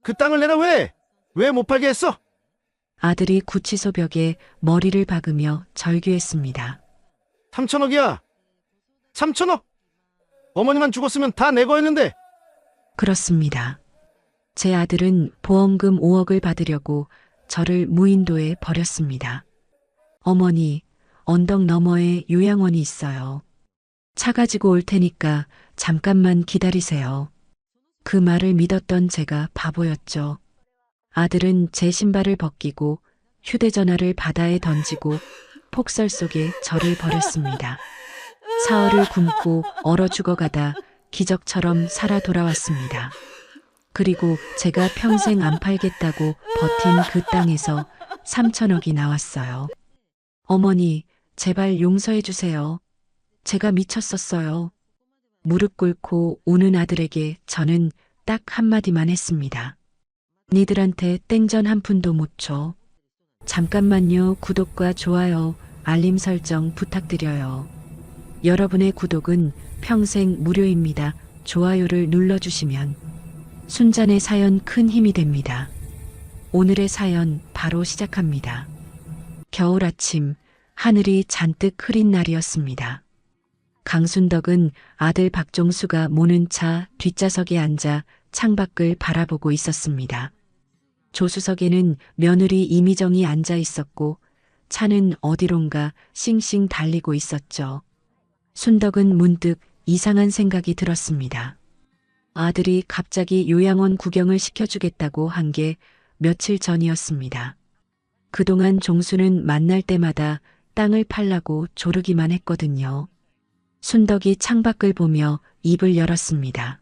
그 땅을 내놔 왜? 왜 못 팔게 했어? 아들이 구치소 벽에 머리를 박으며 절규했습니다. 3천억이야. 3천억? 어머니만 죽었으면 다 내 거였는데. 그렇습니다. 제 아들은 보험금 5억을 받으려고 저를 무인도에 버렸습니다. 어머니, 언덕 너머에 요양원이 있어요. 차 가지고 올 테니까 잠깐만 기다리세요. 그 말을 믿었던 제가 바보였죠. 아들은 제 신발을 벗기고 휴대전화를 바다에 던지고 폭설 속에 저를 버렸습니다. 사흘을 굶고 얼어 죽어가다 기적처럼 살아 돌아왔습니다. 그리고 제가 평생 안 팔겠다고 버틴 그 땅에서 3천억이 나왔어요. 어머니, 제발 용서해 주세요. 제가 미쳤었어요. 무릎 꿇고 우는 아들에게 저는 딱 한마디만 했습니다. 니들한테 땡전 한 푼도 못 줘. 잠깐만요. 구독과 좋아요, 알림 설정 부탁드려요. 여러분의 구독은 평생 무료입니다. 좋아요를 눌러주시면 순잔의 사연 큰 힘이 됩니다. 오늘의 사연 바로 시작합니다. 겨울 아침, 하늘이 잔뜩 흐린 날이었습니다. 강순덕은 아들 박종수가 모는 차 뒷좌석에 앉아 창밖을 바라보고 있었습니다. 조수석에는 며느리 이미정이 앉아 있었고 차는 어디론가 싱싱 달리고 있었죠. 순덕은 문득 이상한 생각이 들었습니다. 아들이 갑자기 요양원 구경을 시켜주겠다고 한 게 며칠 전이었습니다. 그동안 종수는 만날 때마다 땅을 팔라고 조르기만 했거든요. 순덕이 창밖을 보며 입을 열었습니다.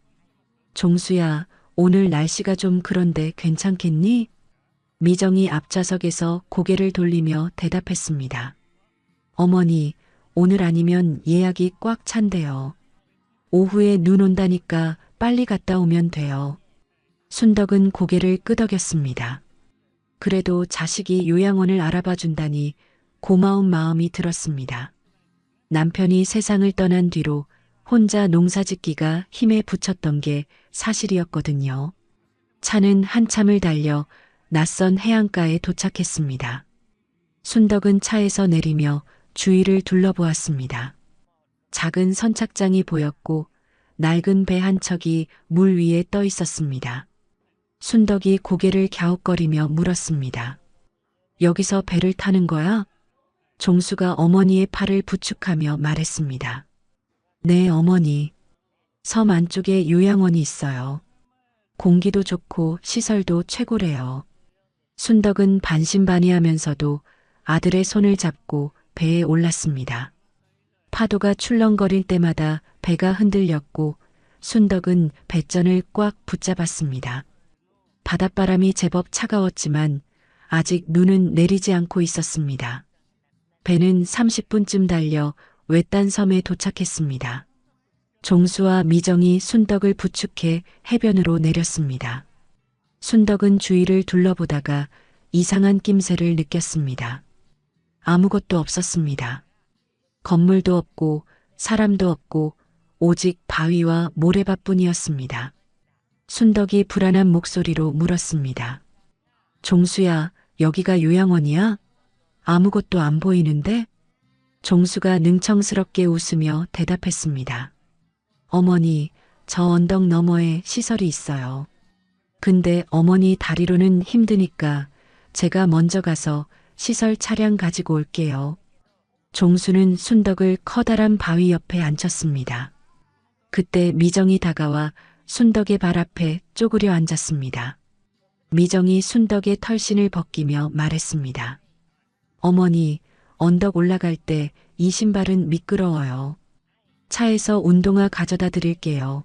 종수야, 오늘 날씨가 좀 그런데 괜찮겠니? 미정이 앞좌석에서 고개를 돌리며 대답했습니다. 어머니, 오늘 아니면 예약이 꽉 찬대요. 오후에 눈 온다니까 빨리 갔다 오면 돼요. 순덕은 고개를 끄덕였습니다. 그래도 자식이 요양원을 알아봐 준다니 고마운 마음이 들었습니다. 남편이 세상을 떠난 뒤로 혼자 농사짓기가 힘에 부쳤던 게 사실이었거든요. 차는 한참을 달려 낯선 해안가에 도착했습니다. 순덕은 차에서 내리며 주위를 둘러보았습니다. 작은 선착장이 보였고 낡은 배 한 척이 물 위에 떠 있었습니다. 순덕이 고개를 갸웃거리며 물었습니다. 여기서 배를 타는 거야? 종수가 어머니의 팔을 부축하며 말했습니다. 네, 어머니. 섬 안쪽에 요양원이 있어요. 공기도 좋고 시설도 최고래요. 순덕은 반신반의하면서도 아들의 손을 잡고 배에 올랐습니다. 파도가 출렁거릴 때마다 배가 흔들렸고 순덕은 배전을 꽉 붙잡았습니다. 바닷바람이 제법 차가웠지만 아직 눈은 내리지 않고 있었습니다. 배는 30분쯤 달려 외딴 섬에 도착했습니다. 종수와 미정이 순덕을 부축해 해변으로 내렸습니다. 순덕은 주위를 둘러보다가 이상한 낌새를 느꼈습니다. 아무것도 없었습니다. 건물도 없고 사람도 없고 오직 바위와 모래밭뿐이었습니다. 순덕이 불안한 목소리로 물었습니다. 종수야, 여기가 요양원이야? 아무것도 안 보이는데? 종수가 능청스럽게 웃으며 대답했습니다. 어머니, 저 언덕 너머에 시설이 있어요. 근데 어머니 다리로는 힘드니까 제가 먼저 가서 시설 차량 가지고 올게요. 종수는 순덕을 커다란 바위 옆에 앉혔습니다. 그때 미정이 다가와 순덕의 발 앞에 쪼그려 앉았습니다. 미정이 순덕의 털신을 벗기며 말했습니다. 어머니, 언덕 올라갈 때 이 신발은 미끄러워요. 차에서 운동화 가져다 드릴게요.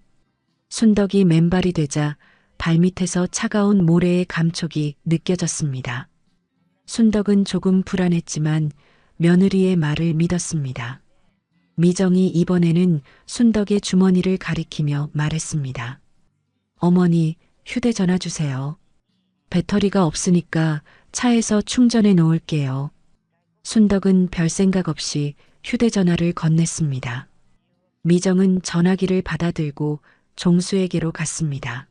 순덕이 맨발이 되자 발밑에서 차가운 모래의 감촉이 느껴졌습니다. 순덕은 조금 불안했지만 며느리의 말을 믿었습니다. 미정이 이번에는 순덕의 주머니를 가리키며 말했습니다. 어머니, 휴대전화 주세요. 배터리가 없으니까 차에서 충전해 놓을게요. 순덕은 별 생각 없이 휴대전화를 건넸습니다. 미정은 전화기를 받아들고 종수에게로 갔습니다.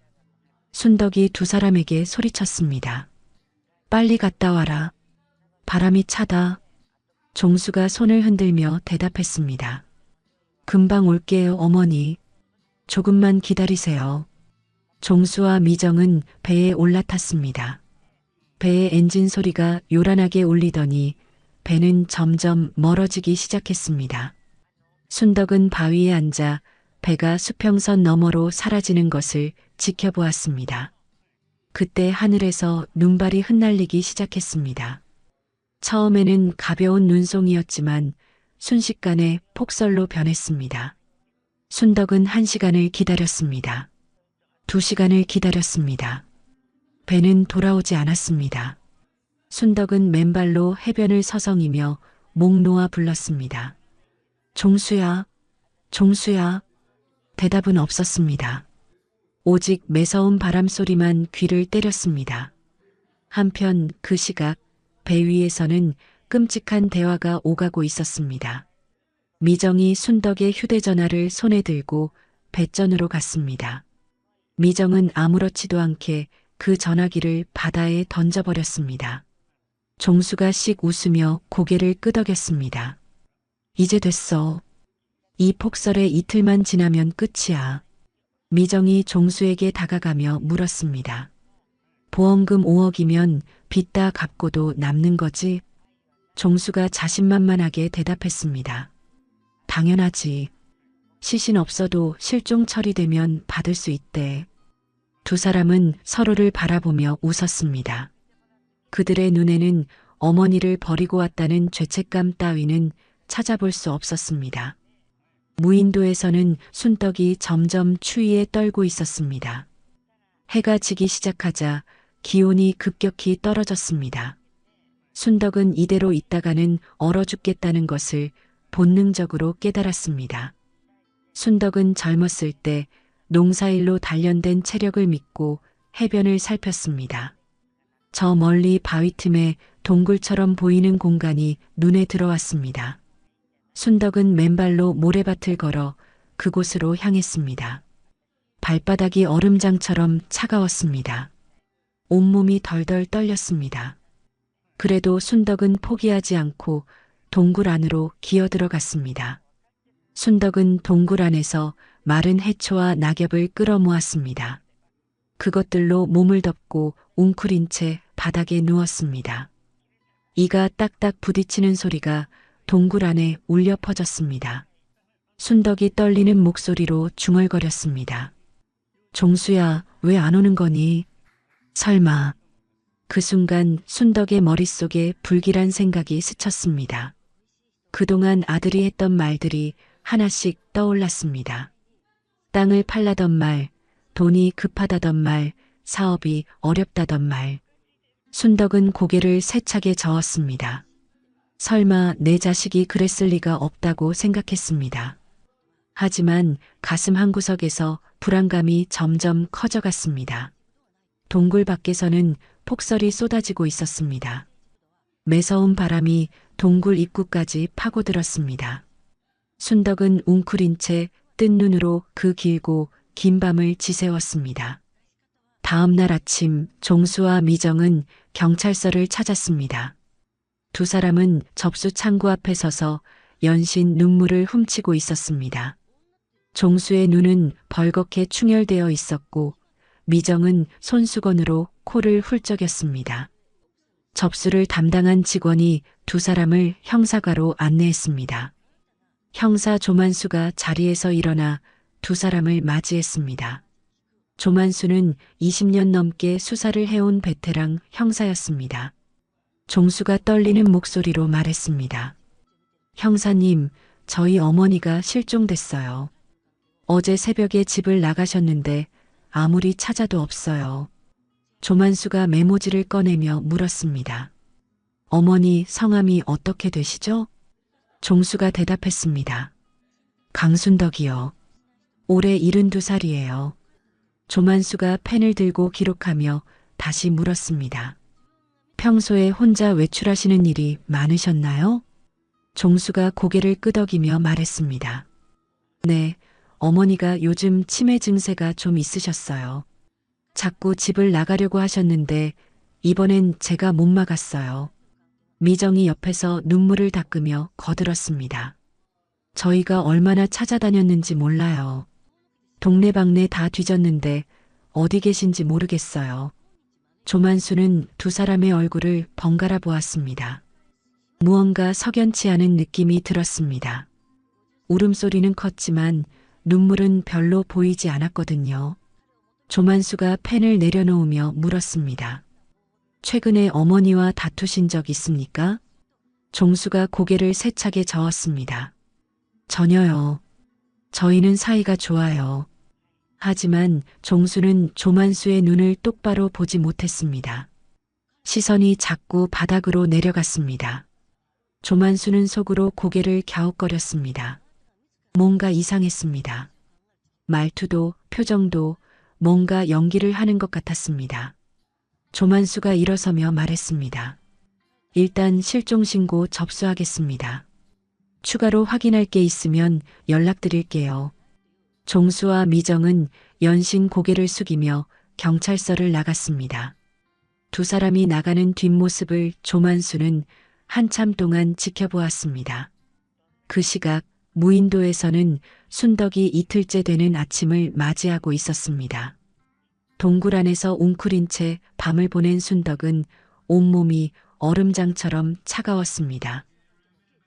순덕이 두 사람에게 소리쳤습니다. 빨리 갔다 와라. 바람이 차다. 종수가 손을 흔들며 대답했습니다. 금방 올게요, 어머니. 조금만 기다리세요. 종수와 미정은 배에 올라탔습니다. 배의 엔진 소리가 요란하게 울리더니 배는 점점 멀어지기 시작했습니다. 순덕은 바위에 앉아 배가 수평선 너머로 사라지는 것을 지켜보았습니다. 그때 하늘에서 눈발이 흩날리기 시작했습니다. 처음에는 가벼운 눈송이였지만 순식간에 폭설로 변했습니다. 순덕은 1시간을 기다렸습니다. 2시간을 기다렸습니다. 배는 돌아오지 않았습니다. 순덕은 맨발로 해변을 서성이며 목 놓아 불렀습니다. 종수야, 종수야. 대답은 없었습니다. 오직 매서운 바람소리만 귀를 때렸습니다. 한편 그 시각 배 위에서는 끔찍한 대화가 오가고 있었습니다. 미정이 순덕의 휴대전화를 손에 들고 배전으로 갔습니다. 미정은 아무렇지도 않게 그 전화기를 바다에 던져버렸습니다. 종수가 씩 웃으며 고개를 끄덕였습니다. 이제 됐어. 이 폭설에 이틀만 지나면 끝이야. 미정이 종수에게 다가가며 물었습니다. 보험금 5억이면 빚 다 갚고도 남는 거지? 종수가 자신만만하게 대답했습니다. 당연하지. 시신 없어도 실종 처리되면 받을 수 있대. 두 사람은 서로를 바라보며 웃었습니다. 그들의 눈에는 어머니를 버리고 왔다는 죄책감 따위는 찾아볼 수 없었습니다. 무인도에서는 순덕이 점점 추위에 떨고 있었습니다. 해가 지기 시작하자 기온이 급격히 떨어졌습니다. 순덕은 이대로 있다가는 얼어 죽겠다는 것을 본능적으로 깨달았습니다. 순덕은 젊었을 때 농사일로 단련된 체력을 믿고 해변을 살폈습니다. 저 멀리 바위 틈에 동굴처럼 보이는 공간이 눈에 들어왔습니다. 순덕은 맨발로 모래밭을 걸어 그곳으로 향했습니다. 발바닥이 얼음장처럼 차가웠습니다. 온몸이 덜덜 떨렸습니다. 그래도 순덕은 포기하지 않고 동굴 안으로 기어들어갔습니다. 순덕은 동굴 안에서 마른 해초와 낙엽을 끌어모았습니다. 그것들로 몸을 덮고 웅크린 채 바닥에 누웠습니다. 이가 딱딱 부딪히는 소리가 동굴 안에 울려 퍼졌습니다. 순덕이 떨리는 목소리로 중얼거렸습니다. 종수야, 왜 안 오는 거니? 설마. 그 순간 순덕의 머릿속에 불길한 생각이 스쳤습니다. 그동안 아들이 했던 말들이 하나씩 떠올랐습니다. 땅을 팔라던 말, 돈이 급하다던 말, 사업이 어렵다던 말. 순덕은 고개를 세차게 저었습니다. 설마 내 자식이 그랬을 리가 없다고 생각했습니다. 하지만 가슴 한구석에서 불안감이 점점 커져갔습니다. 동굴 밖에서는 폭설이 쏟아지고 있었습니다. 매서운 바람이 동굴 입구까지 파고들었습니다. 순덕은 웅크린 채 뜬 눈으로 그 길고 긴 밤을 지새웠습니다. 다음 날 아침 종수와 미정은 경찰서를 찾았습니다. 두 사람은 접수 창구 앞에 서서 연신 눈물을 훔치고 있었습니다. 종수의 눈은 벌겋게 충혈되어 있었고 미정은 손수건으로 코를 훌쩍였습니다. 접수를 담당한 직원이 두 사람을 형사과로 안내했습니다. 형사 조만수가 자리에서 일어나 두 사람을 맞이했습니다. 조만수는 20년 넘게 수사를 해온 베테랑 형사였습니다. 종수가 떨리는 목소리로 말했습니다. 형사님, 저희 어머니가 실종됐어요. 어제 새벽에 집을 나가셨는데 아무리 찾아도 없어요. 조만수가 메모지를 꺼내며 물었습니다. 어머니 성함이 어떻게 되시죠? 종수가 대답했습니다. 강순덕이요. 올해 72살이에요. 조만수가 펜을 들고 기록하며 다시 물었습니다. 평소에 혼자 외출하시는 일이 많으셨나요? 종수가 고개를 끄덕이며 말했습니다. 네, 어머니가 요즘 치매 증세가 좀 있으셨어요. 자꾸 집을 나가려고 하셨는데 이번엔 제가 못 막았어요. 미정이 옆에서 눈물을 닦으며 거들었습니다. 저희가 얼마나 찾아다녔는지 몰라요. 동네방네 다 뒤졌는데 어디 계신지 모르겠어요. 조만수는 두 사람의 얼굴을 번갈아 보았습니다. 무언가 석연치 않은 느낌이 들었습니다. 울음소리는 컸지만 눈물은 별로 보이지 않았거든요. 조만수가 펜을 내려놓으며 물었습니다. 최근에 어머니와 다투신 적 있습니까? 종수가 고개를 세차게 저었습니다. 전혀요. 저희는 사이가 좋아요. 하지만 종수는 조만수의 눈을 똑바로 보지 못했습니다. 시선이 자꾸 바닥으로 내려갔습니다. 조만수는 속으로 고개를 갸웃거렸습니다. 뭔가 이상했습니다. 말투도 표정도 뭔가 연기를 하는 것 같았습니다. 조만수가 일어서며 말했습니다. 일단 실종신고 접수하겠습니다. 추가로 확인할 게 있으면 연락드릴게요. 종수와 미정은 연신 고개를 숙이며 경찰서를 나갔습니다. 두 사람이 나가는 뒷모습을 조만수는 한참 동안 지켜보았습니다. 그 시각 무인도에서는 순덕이 이틀째 되는 아침을 맞이하고 있었습니다. 동굴 안에서 웅크린 채 밤을 보낸 순덕은 온몸이 얼음장처럼 차가웠습니다.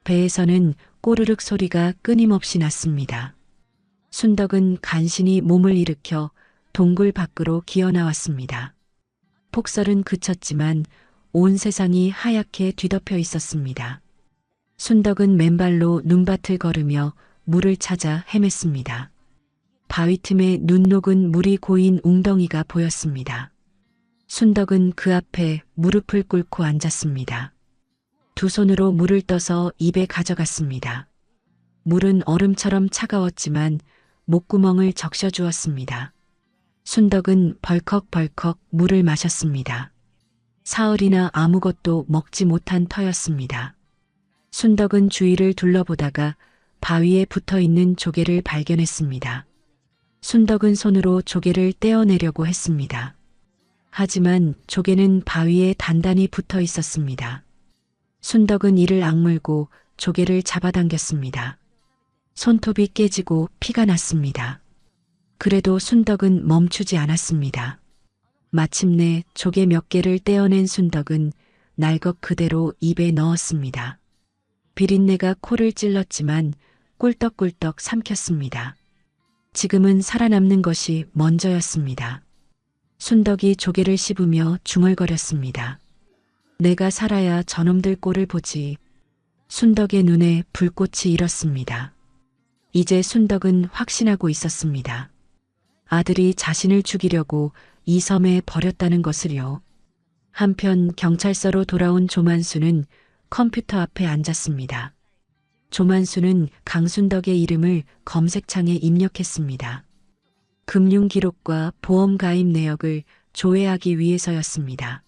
배에서는 꼬르륵 소리가 끊임없이 났습니다. 순덕은 간신히 몸을 일으켜 동굴 밖으로 기어나왔습니다. 폭설은 그쳤지만 온 세상이 하얗게 뒤덮여 있었습니다. 순덕은 맨발로 눈밭을 걸으며 물을 찾아 헤맸습니다. 바위 틈에 눈 녹은 물이 고인 웅덩이가 보였습니다. 순덕은 그 앞에 무릎을 꿇고 앉았습니다. 두 손으로 물을 떠서 입에 가져갔습니다. 물은 얼음처럼 차가웠지만 목구멍을 적셔주었습니다. 순덕은 벌컥벌컥 물을 마셨습니다. 사흘이나 아무것도 먹지 못한 터였습니다. 순덕은 주위를 둘러보다가 바위에 붙어있는 조개를 발견했습니다. 순덕은 손으로 조개를 떼어내려고 했습니다. 하지만 조개는 바위에 단단히 붙어 있었습니다. 순덕은 이를 악물고 조개를 잡아당겼습니다. 손톱이 깨지고 피가 났습니다. 그래도 순덕은 멈추지 않았습니다. 마침내 조개 몇 개를 떼어낸 순덕은 날것 그대로 입에 넣었습니다. 비린내가 코를 찔렀지만 꿀떡꿀떡 삼켰습니다. 지금은 살아남는 것이 먼저였습니다. 순덕이 조개를 씹으며 중얼거렸습니다. 내가 살아야 저놈들 꼴을 보지. 순덕의 눈에 불꽃이 일었습니다. 이제 순덕은 확신하고 있었습니다. 아들이 자신을 죽이려고 이 섬에 버렸다는 것을요. 한편 경찰서로 돌아온 조만수는 컴퓨터 앞에 앉았습니다. 조만수는 강순덕의 이름을 검색창에 입력했습니다. 금융 기록과 보험 가입 내역을 조회하기 위해서였습니다.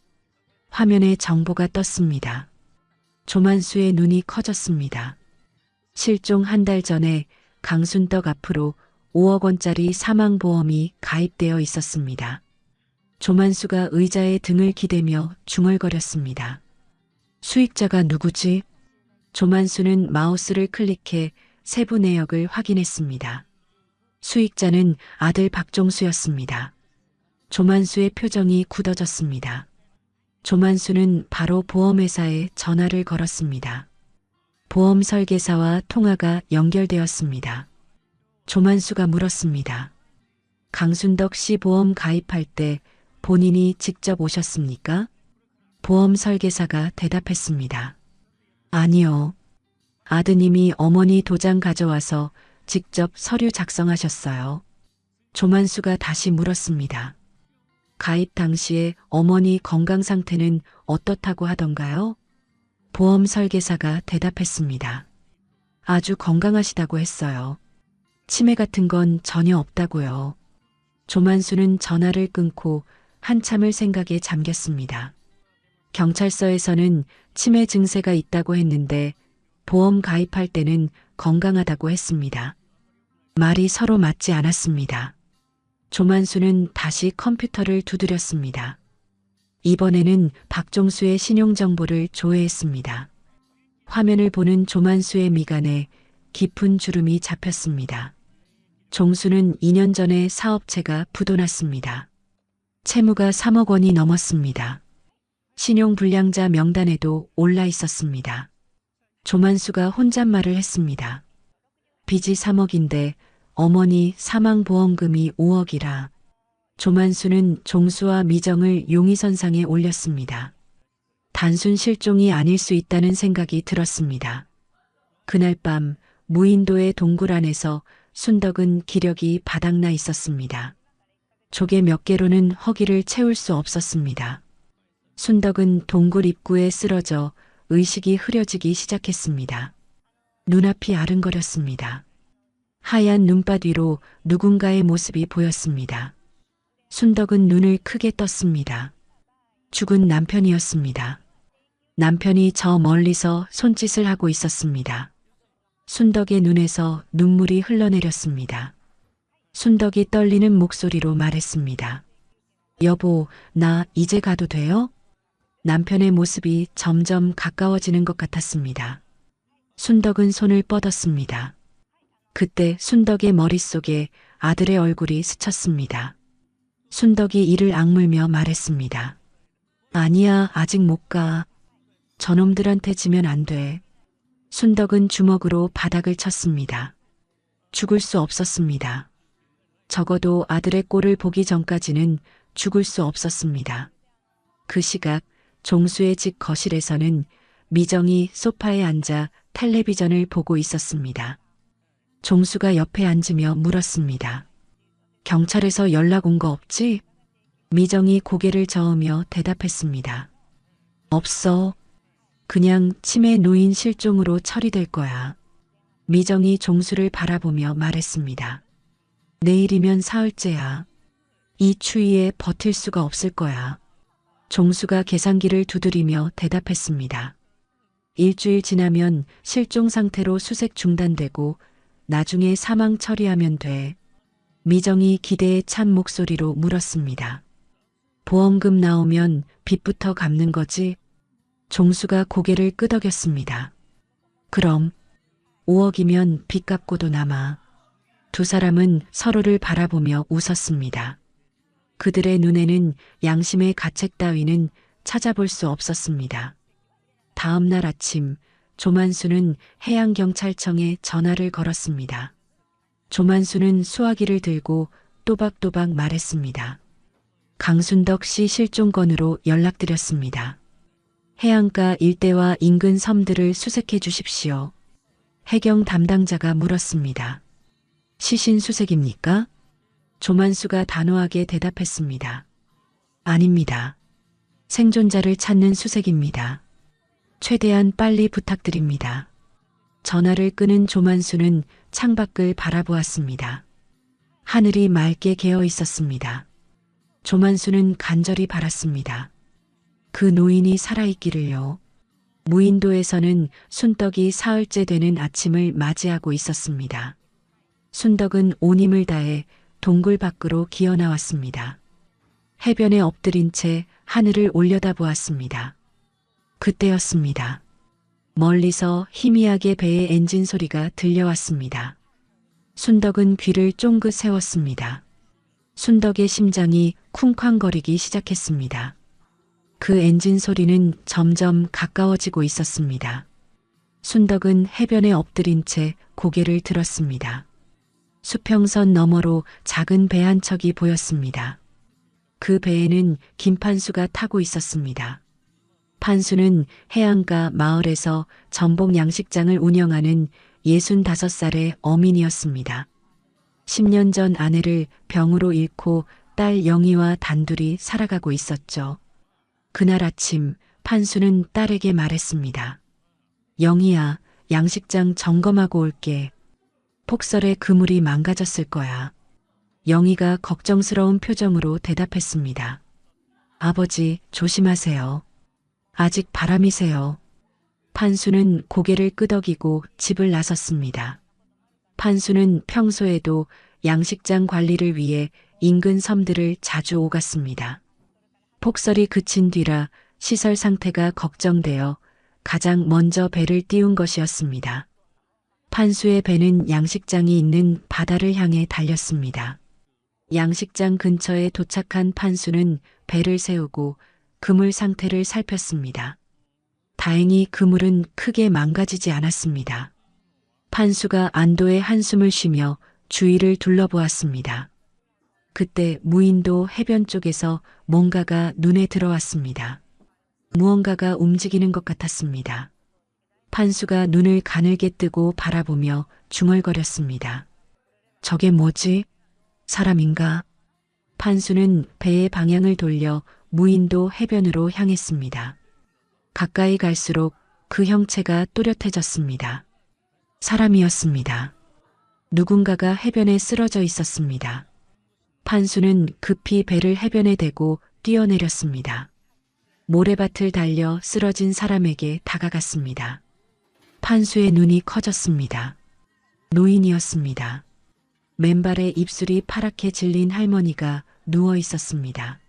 화면에 정보가 떴습니다. 조만수의 눈이 커졌습니다. 실종 한 달 전에 강순덕 앞으로 5억 원짜리 사망보험이 가입되어 있었습니다. 조만수가 의자에 등을 기대며 중얼거렸습니다. 수익자가 누구지? 조만수는 마우스를 클릭해 세부 내역을 확인했습니다. 수익자는 아들 박종수였습니다. 조만수의 표정이 굳어졌습니다. 조만수는 바로 보험회사에 전화를 걸었습니다. 보험 설계사와 통화가 연결되었습니다. 조만수가 물었습니다. 강순덕 씨 보험 가입할 때 본인이 직접 오셨습니까? 보험 설계사가 대답했습니다. 아니요. 아드님이 어머니 도장 가져와서 직접 서류 작성하셨어요. 조만수가 다시 물었습니다. 가입 당시에 어머니 건강 상태는 어떻다고 하던가요? 보험 설계사가 대답했습니다. 아주 건강하시다고 했어요. 치매 같은 건 전혀 없다고요. 조만수는 전화를 끊고 한참을 생각에 잠겼습니다. 경찰서에서는 치매 증세가 있다고 했는데 보험 가입할 때는 건강하다고 했습니다. 말이 서로 맞지 않았습니다. 조만수는 다시 컴퓨터를 두드렸습니다. 이번에는 박종수의 신용정보를 조회했습니다. 화면을 보는 조만수의 미간에 깊은 주름이 잡혔습니다. 종수는 2년 전에 사업체가 부도났습니다. 채무가 3억 원이 넘었습니다. 신용불량자 명단에도 올라 있었습니다. 조만수가 혼잣말을 했습니다. 빚이 3억인데 어머니 사망보험금이 5억이라. 조만수는 종수와 미정을 용의선상에 올렸습니다. 단순 실종이 아닐 수 있다는 생각이 들었습니다. 그날 밤 무인도의 동굴 안에서 순덕은 기력이 바닥나 있었습니다. 조개 몇 개로는 허기를 채울 수 없었습니다. 순덕은 동굴 입구에 쓰러져 의식이 흐려지기 시작했습니다. 눈앞이 아른거렸습니다. 하얀 눈밭 위로 누군가의 모습이 보였습니다. 순덕은 눈을 크게 떴습니다. 죽은 남편이었습니다. 남편이 저 멀리서 손짓을 하고 있었습니다. 순덕의 눈에서 눈물이 흘러내렸습니다. 순덕이 떨리는 목소리로 말했습니다. 여보, 나 이제 가도 돼요? 남편의 모습이 점점 가까워지는 것 같았습니다. 순덕은 손을 뻗었습니다. 그때 순덕의 머릿속에 아들의 얼굴이 스쳤습니다. 순덕이 이를 악물며 말했습니다. 아니야, 아직 못 가. 저놈들한테 지면 안 돼. 순덕은 주먹으로 바닥을 쳤습니다. 죽을 수 없었습니다. 적어도 아들의 꼴을 보기 전까지는 죽을 수 없었습니다. 그 시각 종수의 집 거실에서는 미정이 소파에 앉아 텔레비전을 보고 있었습니다. 종수가 옆에 앉으며 물었습니다. 경찰에서 연락 온 거 없지? 미정이 고개를 저으며 대답했습니다. 없어. 그냥 치매 노인 실종으로 처리될 거야. 미정이 종수를 바라보며 말했습니다. 내일이면 사흘째야. 이 추위에 버틸 수가 없을 거야. 종수가 계산기를 두드리며 대답했습니다. 일주일 지나면 실종 상태로 수색 중단되고 나중에 사망 처리하면 돼. 미정이 기대에 찬 목소리로 물었습니다. 보험금 나오면 빚부터 갚는 거지? 종수가 고개를 끄덕였습니다. 그럼 5억이면 빚 갚고도 남아. 두 사람은 서로를 바라보며 웃었습니다. 그들의 눈에는 양심의 가책 따위는 찾아볼 수 없었습니다. 다음 날 아침 조만수는 해양경찰청에 전화를 걸었습니다. 조만수는 수화기를 들고 또박또박 말했습니다. 강순덕 씨 실종 건으로 연락드렸습니다. 해안가 일대와 인근 섬들을 수색해 주십시오. 해경 담당자가 물었습니다. 시신 수색입니까? 조만수가 단호하게 대답했습니다. 아닙니다. 생존자를 찾는 수색입니다. 최대한 빨리 부탁드립니다. 전화를 끄는 조만수는 창밖을 바라보았습니다. 하늘이 맑게 개어 있었습니다. 조만수는 간절히 바랐습니다. 그 노인이 살아있기를요. 무인도에서는 순덕이 사흘째 되는 아침을 맞이하고 있었습니다. 순덕은 온 힘을 다해 동굴 밖으로 기어나왔습니다. 해변에 엎드린 채 하늘을 올려다보았습니다. 그때였습니다. 멀리서 희미하게 배의 엔진 소리가 들려왔습니다. 순덕은 귀를 쫑긋 세웠습니다. 순덕의 심장이 쿵쾅거리기 시작했습니다. 그 엔진 소리는 점점 가까워지고 있었습니다. 순덕은 해변에 엎드린 채 고개를 들었습니다. 수평선 너머로 작은 배 한 척이 보였습니다. 그 배에는 김판수가 타고 있었습니다. 판수는 해안가 마을에서 전복 양식장을 운영하는 65살의 어민이었습니다. 10년 전 아내를 병으로 잃고 딸 영희와 단둘이 살아가고 있었죠. 그날 아침 판수는 딸에게 말했습니다. 영희야, 양식장 점검하고 올게. 폭설에 그물이 망가졌을 거야. 영희가 걱정스러운 표정으로 대답했습니다. 아버지, 조심하세요. 아직 바람이 세요. 판수는 고개를 끄덕이고 집을 나섰습니다. 판수는 평소에도 양식장 관리를 위해 인근 섬들을 자주 오갔습니다. 폭설이 그친 뒤라 시설 상태가 걱정되어 가장 먼저 배를 띄운 것이었습니다. 판수의 배는 양식장이 있는 바다를 향해 달렸습니다. 양식장 근처에 도착한 판수는 배를 세우고 그물 상태를 살폈습니다. 다행히 그물은 크게 망가지지 않았습니다. 판수가 안도의 한숨을 쉬며 주위를 둘러보았습니다. 그때 무인도 해변 쪽에서 뭔가가 눈에 들어왔습니다. 무언가가 움직이는 것 같았습니다. 판수가 눈을 가늘게 뜨고 바라보며 중얼거렸습니다. 저게 뭐지? 사람인가? 판수는 배의 방향을 돌려 무인도 해변으로 향했습니다. 가까이 갈수록 그 형체가 또렷해졌습니다. 사람이었습니다. 누군가가 해변에 쓰러져 있었습니다. 판수는 급히 배를 해변에 대고 뛰어내렸습니다. 모래밭을 달려 쓰러진 사람에게 다가갔습니다. 판수의 눈이 커졌습니다. 노인이었습니다. 맨발에 입술이 파랗게 질린 할머니가 누워 있었습니다.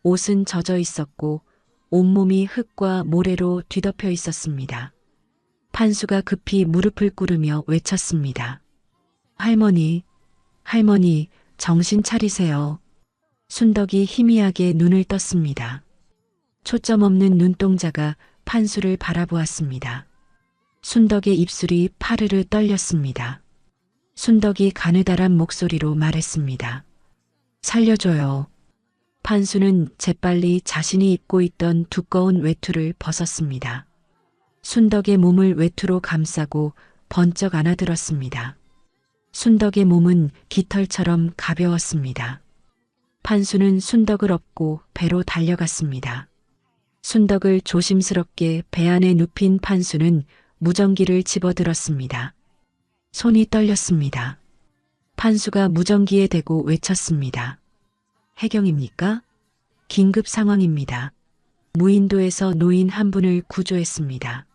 옷은 젖어 있었고 온몸이 흙과 모래로 뒤덮여 있었습니다. 판수가 급히 무릎을 꿇으며 외쳤습니다. 할머니, 할머니, 정신 차리세요. 순덕이 희미하게 눈을 떴습니다. 초점 없는 눈동자가 판수를 바라보았습니다. 순덕의 입술이 파르르 떨렸습니다. 순덕이 가느다란 목소리로 말했습니다. 살려줘요. 판수는 재빨리 자신이 입고 있던 두꺼운 외투를 벗었습니다. 순덕의 몸을 외투로 감싸고 번쩍 안아들었습니다. 순덕의 몸은 깃털처럼 가벼웠습니다. 판수는 순덕을 업고 배로 달려갔습니다. 순덕을 조심스럽게 배 안에 눕힌 판수는 무전기를 집어들었습니다. 손이 떨렸습니다. 판수가 무전기에 대고 외쳤습니다. 해경입니까? 긴급 상황입니다. 무인도에서 노인 한 분을 구조했습니다.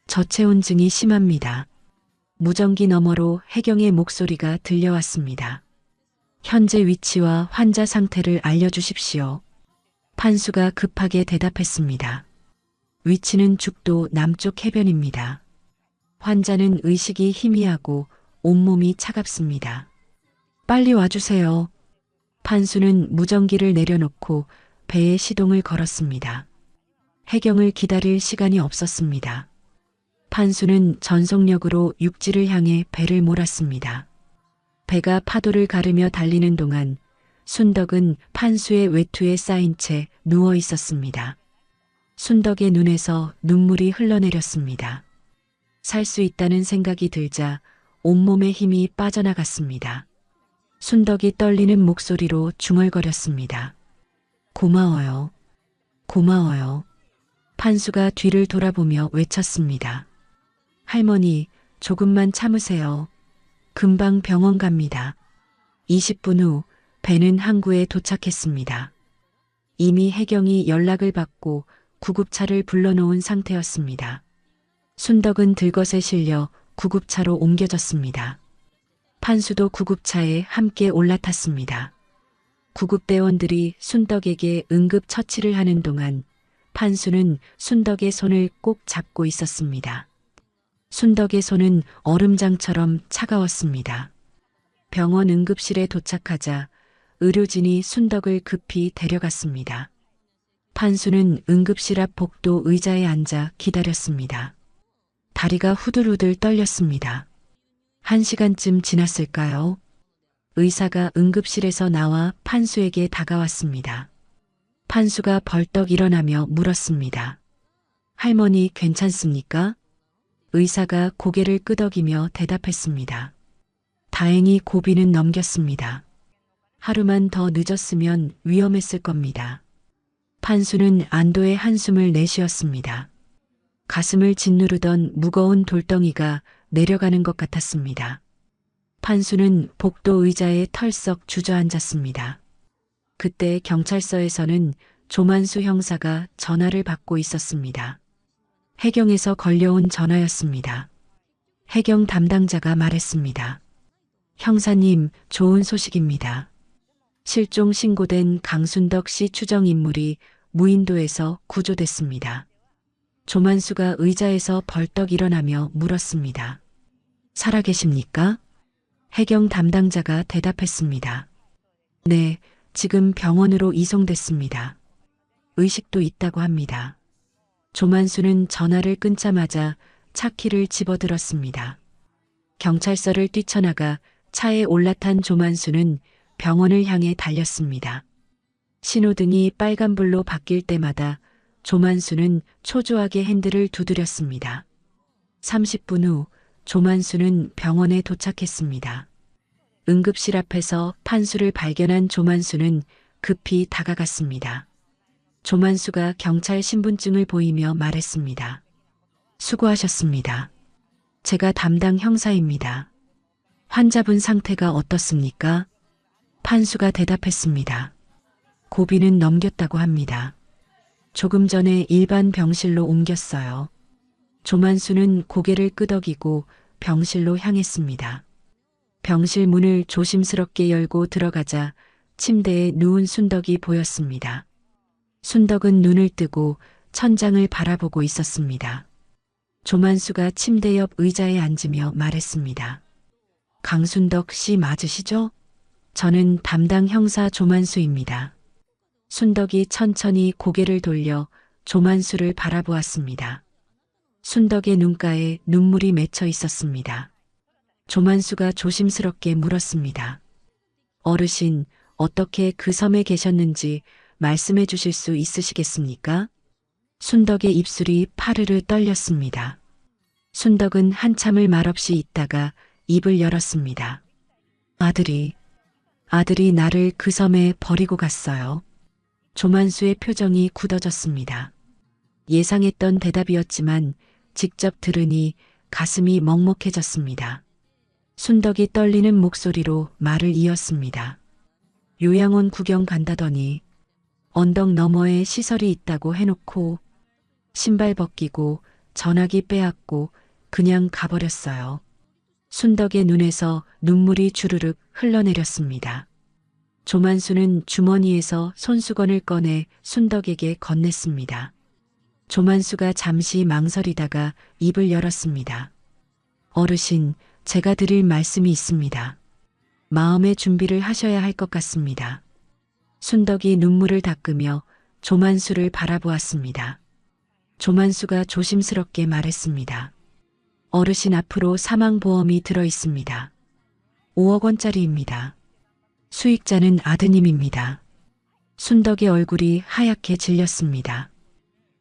저체온증이 심합니다. 무전기 너머로 해경의 목소리가 들려왔습니다. 현재 위치와 환자 상태를 알려주십시오. 판수가 급하게 대답했습니다. 위치는 죽도 남쪽 해변입니다. 환자는 의식이 희미하고 온몸이 차갑습니다. 빨리 와주세요. 판수는 무전기를 내려놓고 배에 시동을 걸었습니다. 해경을 기다릴 시간이 없었습니다. 판수는 전속력으로 육지를 향해 배를 몰았습니다. 배가 파도를 가르며 달리는 동안 순덕은 판수의 외투에 쌓인 채 누워 있었습니다. 순덕의 눈에서 눈물이 흘러내렸습니다. 살 수 있다는 생각이 들자 온몸의 힘이 빠져나갔습니다. 순덕이 떨리는 목소리로 중얼거렸습니다. 고마워요. 고마워요. 판수가 뒤를 돌아보며 외쳤습니다. 할머니, 조금만 참으세요. 금방 병원 갑니다. 20분 후 배는 항구에 도착했습니다. 이미 해경이 연락을 받고 구급차를 불러놓은 상태였습니다. 순덕은 들것에 실려 구급차로 옮겨졌습니다. 판수도 구급차에 함께 올라탔습니다. 구급대원들이 순덕에게 응급 처치를 하는 동안 판수는 순덕의 손을 꼭 잡고 있었습니다. 순덕의 손은 얼음장처럼 차가웠습니다. 병원 응급실에 도착하자 의료진이 순덕을 급히 데려갔습니다. 판수는 응급실 앞 복도 의자에 앉아 기다렸습니다. 다리가 후들후들 떨렸습니다. 1시간쯤 지났을까요? 의사가 응급실에서 나와 판수에게 다가왔습니다. 판수가 벌떡 일어나며 물었습니다. 할머니 괜찮습니까? 의사가 고개를 끄덕이며 대답했습니다. 다행히 고비는 넘겼습니다. 하루만 더 늦었으면 위험했을 겁니다. 판수는 안도의 한숨을 내쉬었습니다. 가슴을 짓누르던 무거운 돌덩이가 내려가는 것 같았습니다. 판수는 복도 의자에 털썩 주저앉았습니다. 그때 경찰서에서는 조만수 형사가 전화를 받고 있었습니다. 해경에서 걸려온 전화였습니다. 해경 담당자가 말했습니다. 형사님, 좋은 소식입니다. 실종 신고된 강순덕 씨 추정 인물이 무인도에서 구조됐습니다. 조만수가 의자에서 벌떡 일어나며 물었습니다. 살아계십니까? 해경 담당자가 대답했습니다. 네, 지금 병원으로 이송됐습니다. 의식도 있다고 합니다. 조만수는 전화를 끊자마자 차키를 집어들었습니다. 경찰서를 뛰쳐나가 차에 올라탄 조만수는 병원을 향해 달렸습니다. 신호등이 빨간불로 바뀔 때마다 조만수는 초조하게 핸들을 두드렸습니다. 30분 후 조만수는 병원에 도착했습니다. 응급실 앞에서 판수를 발견한 조만수는 급히 다가갔습니다. 조만수가 경찰 신분증을 보이며 말했습니다. 수고하셨습니다. 제가 담당 형사입니다. 환자분 상태가 어떻습니까? 판수가 대답했습니다. 고비는 넘겼다고 합니다. 조금 전에 일반 병실로 옮겼어요. 조만수는 고개를 끄덕이고 병실로 향했습니다. 병실 문을 조심스럽게 열고 들어가자 침대에 누운 순덕이 보였습니다. 순덕은 눈을 뜨고 천장을 바라보고 있었습니다. 조만수가 침대 옆 의자에 앉으며 말했습니다. 강순덕 씨 맞으시죠? 저는 담당 형사 조만수입니다. 순덕이 천천히 고개를 돌려 조만수를 바라보았습니다. 순덕의 눈가에 눈물이 맺혀 있었습니다. 조만수가 조심스럽게 물었습니다. 어르신, 어떻게 그 섬에 계셨는지 말씀해 주실 수 있으시겠습니까? 순덕의 입술이 파르르 떨렸습니다. 순덕은 한참을 말없이 있다가 입을 열었습니다. 아들이 나를 그 섬에 버리고 갔어요. 조만수의 표정이 굳어졌습니다. 예상했던 대답이었지만 직접 들으니 가슴이 먹먹해졌습니다. 순덕이 떨리는 목소리로 말을 이었습니다. 요양원 구경 간다더니 언덕 너머에 시설이 있다고 해놓고 신발 벗기고 전화기 빼앗고 그냥 가버렸어요. 순덕의 눈에서 눈물이 주르륵 흘러내렸습니다. 조만수는 주머니에서 손수건을 꺼내 순덕에게 건넸습니다. 조만수가 잠시 망설이다가 입을 열었습니다. 어르신, 제가 드릴 말씀이 있습니다. 마음의 준비를 하셔야 할 것 같습니다. 순덕이 눈물을 닦으며 조만수를 바라보았습니다. 조만수가 조심스럽게 말했습니다. 어르신 앞으로 사망보험이 들어 있습니다. 5억 원짜리입니다. 수익자는 아드님입니다. 순덕의 얼굴이 하얗게 질렸습니다.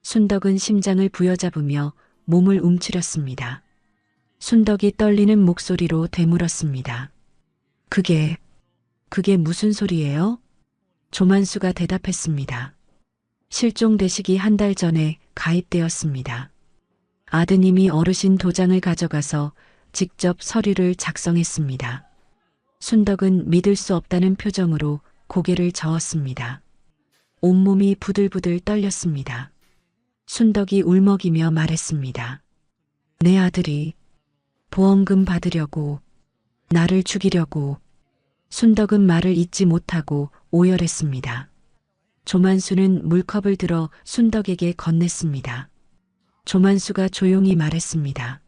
순덕은 심장을 부여잡으며 몸을 움츠렸습니다. 순덕이 떨리는 목소리로 되물었습니다. 그게 무슨 소리예요? 조만수가 대답했습니다. 실종되시기 한 달 전에 가입되었습니다. 아드님이 어르신 도장을 가져가서 직접 서류를 작성했습니다. 순덕은 믿을 수 없다는 표정으로 고개를 저었습니다. 온몸이 부들부들 떨렸습니다. 순덕이 울먹이며 말했습니다. 내 아들이 보험금 받으려고 나를 죽이려고. 순덕은 말을 잇지 못하고 오열했습니다. 조만수는 물컵을 들어 순덕에게 건넸습니다. 조만수가 조용히 말했습니다.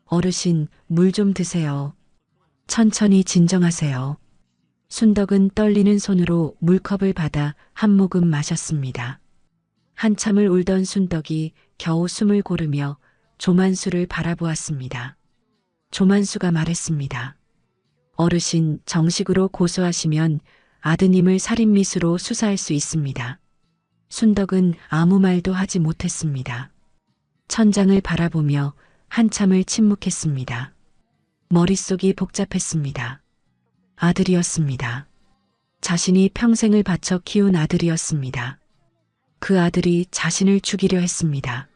어르신, 물 좀 드세요. 천천히 진정하세요. 순덕은 떨리는 손으로 물컵을 받아 한 모금 마셨습니다. 한참을 울던 순덕이 겨우 숨을 고르며 조만수를 바라보았습니다. 조만수가 말했습니다. 어르신, 정식으로 고소하시면 아드님을 살인미수로 수사할 수 있습니다. 순덕은 아무 말도 하지 못했습니다. 천장을 바라보며 한참을 침묵했습니다. 머릿속이 복잡했습니다. 아들이었습니다. 자신이 평생을 바쳐 키운 아들이었습니다. 그 아들이 자신을 죽이려 했습니다.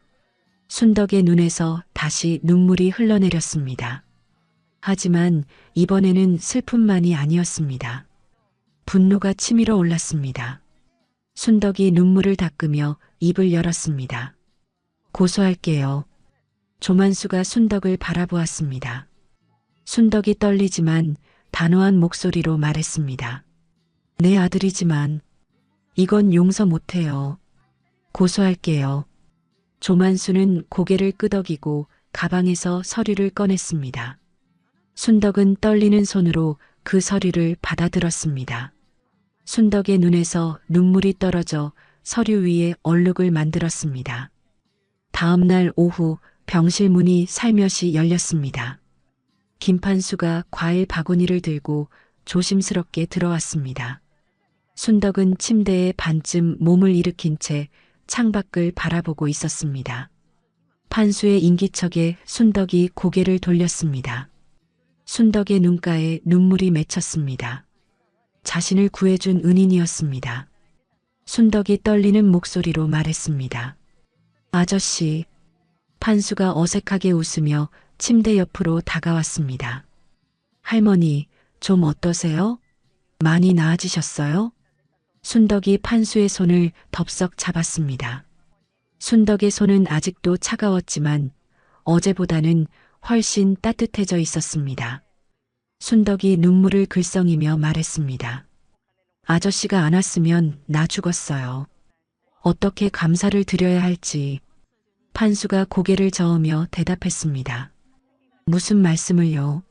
순덕의 눈에서 다시 눈물이 흘러내렸습니다. 하지만 이번에는 슬픔만이 아니었습니다. 분노가 치밀어 올랐습니다. 순덕이 눈물을 닦으며 입을 열었습니다. 고소할게요. 조만수가 순덕을 바라보았습니다. 순덕이 떨리지만 단호한 목소리로 말했습니다. 내 아들이지만 이건 용서 못해요. 고소할게요. 조만수는 고개를 끄덕이고 가방에서 서류를 꺼냈습니다. 순덕은 떨리는 손으로 그 서류를 받아들었습니다. 순덕의 눈에서 눈물이 떨어져 서류 위에 얼룩을 만들었습니다. 다음 날 오후 병실 문이 살며시 열렸습니다. 김판수가 과일 바구니를 들고 조심스럽게 들어왔습니다. 순덕은 침대에 반쯤 몸을 일으킨 채 창밖을 바라보고 있었습니다. 판수의 인기척에 순덕이 고개를 돌렸습니다. 순덕의 눈가에 눈물이 맺혔습니다. 자신을 구해준 은인이었습니다. 순덕이 떨리는 목소리로 말했습니다. 아저씨. 판수가 어색하게 웃으며 침대 옆으로 다가왔습니다. 할머니, 좀 어떠세요? 많이 나아지셨어요? 순덕이 판수의 손을 덥석 잡았습니다. 순덕의 손은 아직도 차가웠지만 어제보다는 훨씬 따뜻해져 있었습니다. 순덕이 눈물을 글썽이며 말했습니다. 아저씨가 안 왔으면 나 죽었어요. 어떻게 감사를 드려야 할지. 판수가 고개를 저으며 대답했습니다. 무슨 말씀을요?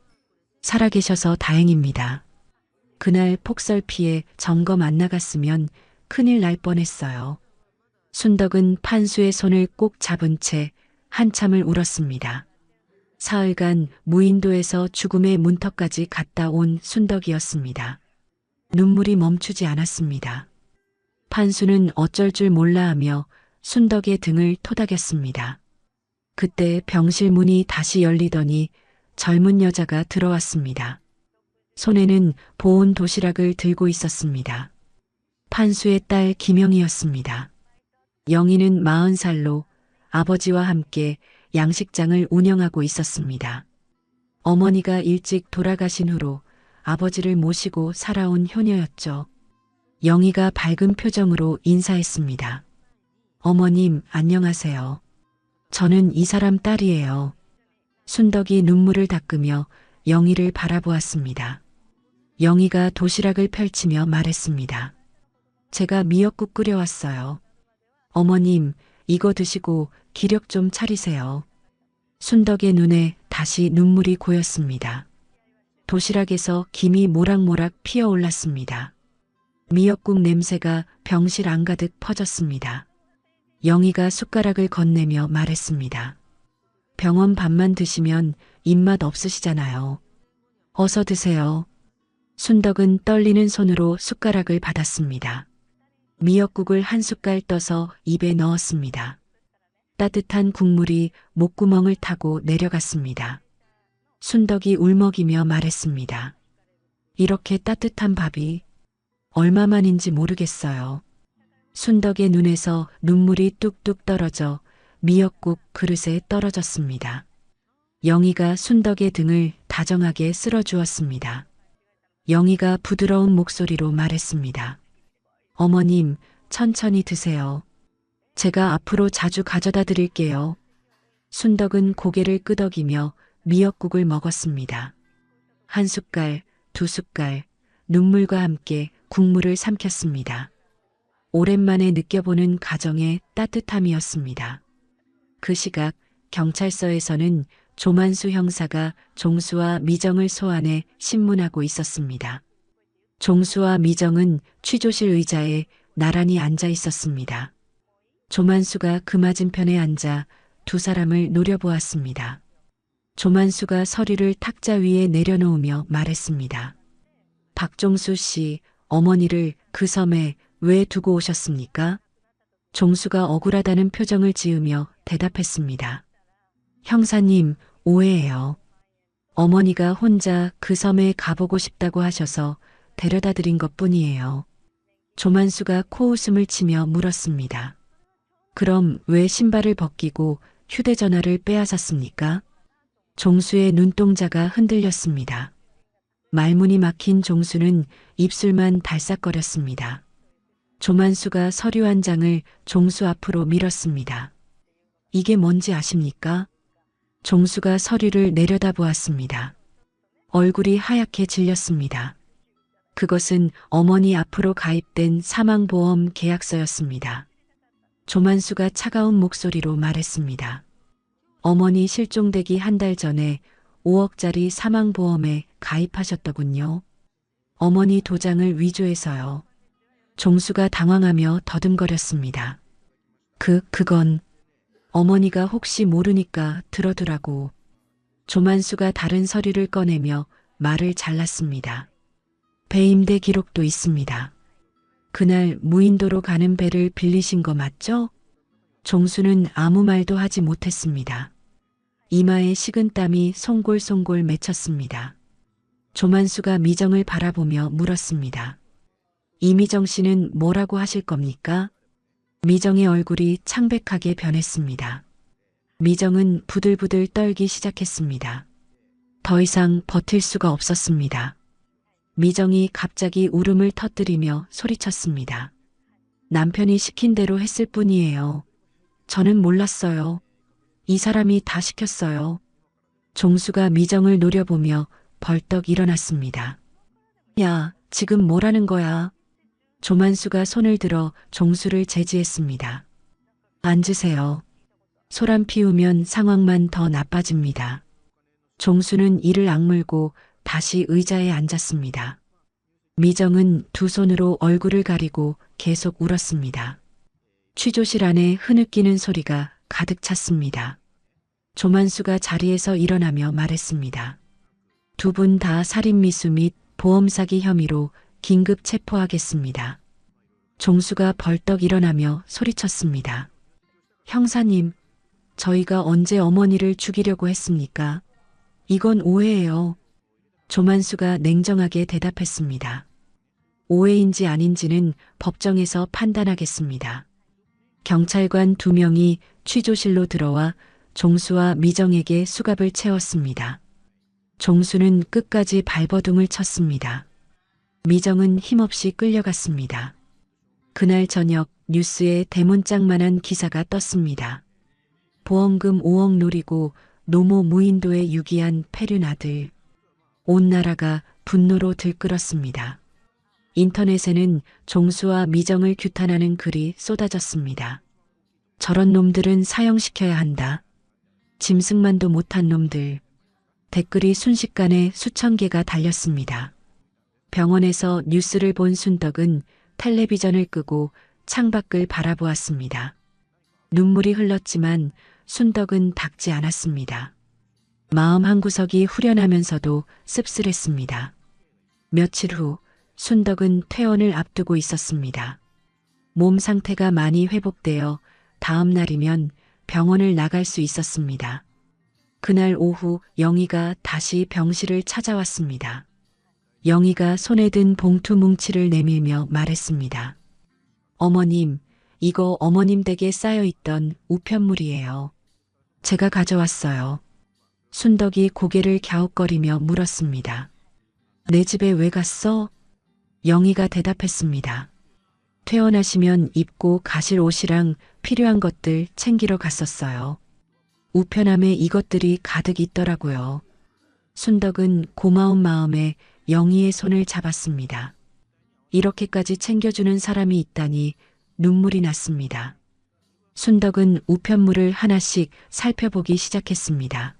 살아계셔서 다행입니다. 그날 폭설 피해 점검 안 나갔으면 큰일 날 뻔했어요. 순덕은 판수의 손을 꼭 잡은 채 한참을 울었습니다. 사흘간 무인도에서 죽음의 문턱까지 갔다 온 순덕이었습니다. 눈물이 멈추지 않았습니다. 판수는 어쩔 줄 몰라 하며 순덕의 등을 토닥였습니다. 그때 병실 문이 다시 열리더니 젊은 여자가 들어왔습니다. 손에는 보온 도시락을 들고 있었습니다. 판수의 딸 김영희였습니다. 영희는 40살로 아버지와 함께 양식장을 운영하고 있었습니다. 어머니가 일찍 돌아가신 후로 아버지를 모시고 살아온 효녀였죠. 영희가 밝은 표정으로 인사했습니다. 어머님, 안녕하세요. 저는 이 사람 딸이에요. 순덕이 눈물을 닦으며 영희를 바라보았습니다. 영희가 도시락을 펼치며 말했습니다. 제가 미역국 끓여왔어요. 어머님, 이거 드시고 기력 좀 차리세요. 순덕의 눈에 다시 눈물이 고였습니다. 도시락에서 김이 모락모락 피어올랐습니다. 미역국 냄새가 병실 안가득 퍼졌습니다. 영희가 숟가락을 건네며 말했습니다. 병원 밥만 드시면 입맛 없으시잖아요. 어서 드세요. 순덕은 떨리는 손으로 숟가락을 받았습니다. 미역국을 한 숟갈 떠서 입에 넣었습니다. 따뜻한 국물이 목구멍을 타고 내려갔습니다. 순덕이 울먹이며 말했습니다. 이렇게 따뜻한 밥이 얼마만인지 모르겠어요. 순덕의 눈에서 눈물이 뚝뚝 떨어져 미역국 그릇에 떨어졌습니다. 영희가 순덕의 등을 다정하게 쓸어주었습니다. 영희가 부드러운 목소리로 말했습니다. 어머님, 천천히 드세요. 제가 앞으로 자주 가져다 드릴게요. 순덕은 고개를 끄덕이며 미역국을 먹었습니다. 한 숟갈, 두 숟갈, 눈물과 함께 국물을 삼켰습니다. 오랜만에 느껴보는 가정의 따뜻함이었습니다. 그 시각 경찰서에서는 조만수 형사가 종수와 미정을 소환해 신문하고 있었습니다. 종수와 미정은 취조실 의자에 나란히 앉아 있었습니다. 조만수가 그 맞은편에 앉아 두 사람을 노려보았습니다. 조만수가 서류를 탁자 위에 내려놓으며 말했습니다. 박종수 씨, 어머니를 그 섬에 왜 두고 오셨습니까? 종수가 억울하다는 표정을 지으며 대답했습니다. 형사님, 오해예요. 어머니가 혼자 그 섬에 가보고 싶다고 하셔서 데려다 드린 것뿐이에요. 조만수가 코웃음을 치며 물었습니다. 그럼 왜 신발을 벗기고 휴대전화를 빼앗았습니까? 종수의 눈동자가 흔들렸습니다. 말문이 막힌 종수는 입술만 달싹거렸습니다. 조만수가 서류 한 장을 종수 앞으로 밀었습니다. 이게 뭔지 아십니까? 종수가 서류를 내려다보았습니다. 얼굴이 하얗게 질렸습니다. 그것은 어머니 앞으로 가입된 사망보험 계약서였습니다. 조만수가 차가운 목소리로 말했습니다. 어머니 실종되기 한 달 전에 5억짜리 사망보험에 가입하셨더군요. 어머니 도장을 위조해서요. 종수가 당황하며 더듬거렸습니다. 그건 어머니가 혹시 모르니까 들어두라고. 조만수가 다른 서류를 꺼내며 말을 잘랐습니다. 배임대 기록도 있습니다. 그날 무인도로 가는 배를 빌리신 거 맞죠? 종수는 아무 말도 하지 못했습니다. 이마에 식은땀이 송골송골 맺혔습니다. 조만수가 미정을 바라보며 물었습니다. 이미정 씨는 뭐라고 하실 겁니까? 미정의 얼굴이 창백하게 변했습니다. 미정은 부들부들 떨기 시작했습니다. 더 이상 버틸 수가 없었습니다. 미정이 갑자기 울음을 터뜨리며 소리쳤습니다. 남편이 시킨 대로 했을 뿐이에요. 저는 몰랐어요. 이 사람이 다 시켰어요. 종수가 미정을 노려보며 벌떡 일어났습니다. 야, 지금 뭐라는 거야? 조만수가 손을 들어 종수를 제지했습니다. 앉으세요. 소란 피우면 상황만 더 나빠집니다. 종수는 이를 악물고 다시 의자에 앉았습니다. 미정은 두 손으로 얼굴을 가리고 계속 울었습니다. 취조실 안에 흐느끼는 소리가 가득 찼습니다. 조만수가 자리에서 일어나며 말했습니다. 두 분 다 살인미수 및 보험사기 혐의로 긴급 체포하겠습니다. 종수가 벌떡 일어나며 소리쳤습니다. 형사님, 저희가 언제 어머니를 죽이려고 했습니까? 이건 오해예요. 조만수가 냉정하게 대답했습니다. 오해인지 아닌지는 법정에서 판단하겠습니다. 경찰관 2명이 취조실로 들어와 종수와 미정에게 수갑을 채웠습니다. 종수는 끝까지 발버둥을 쳤습니다. 미정은 힘없이 끌려갔습니다. 그날 저녁 뉴스에 대문짝만한 기사가 떴습니다. 보험금 5억 노리고 노모 무인도에 유기한 패륜 아들. 온 나라가 분노로 들끓었습니다. 인터넷에는 종수와 미정을 규탄하는 글이 쏟아졌습니다. 저런 놈들은 사형시켜야 한다. 짐승만도 못한 놈들. 댓글이 순식간에 수천 개가 달렸습니다. 병원에서 뉴스를 본 순덕은 텔레비전을 끄고 창밖을 바라보았습니다. 눈물이 흘렀지만 순덕은 닦지 않았습니다. 마음 한구석이 후련하면서도 씁쓸했습니다. 며칠 후 순덕은 퇴원을 앞두고 있었습니다. 몸 상태가 많이 회복되어 다음 날이면 병원을 나갈 수 있었습니다. 그날 오후 영희가 다시 병실을 찾아왔습니다. 영희가 손에 든 봉투 뭉치를 내밀며 말했습니다. 어머님, 이거 어머님 댁에 쌓여있던 우편물이에요. 제가 가져왔어요. 순덕이 고개를 갸웃거리며 물었습니다. 내 집에 왜 갔어? 영희가 대답했습니다. 퇴원하시면 입고 가실 옷이랑 필요한 것들 챙기러 갔었어요. 우편함에 이것들이 가득 있더라고요. 순덕은 고마운 마음에 영희의 손을 잡았습니다. 이렇게까지 챙겨주는 사람이 있다니 눈물이 났습니다. 순덕은 우편물을 하나씩 살펴보기 시작했습니다.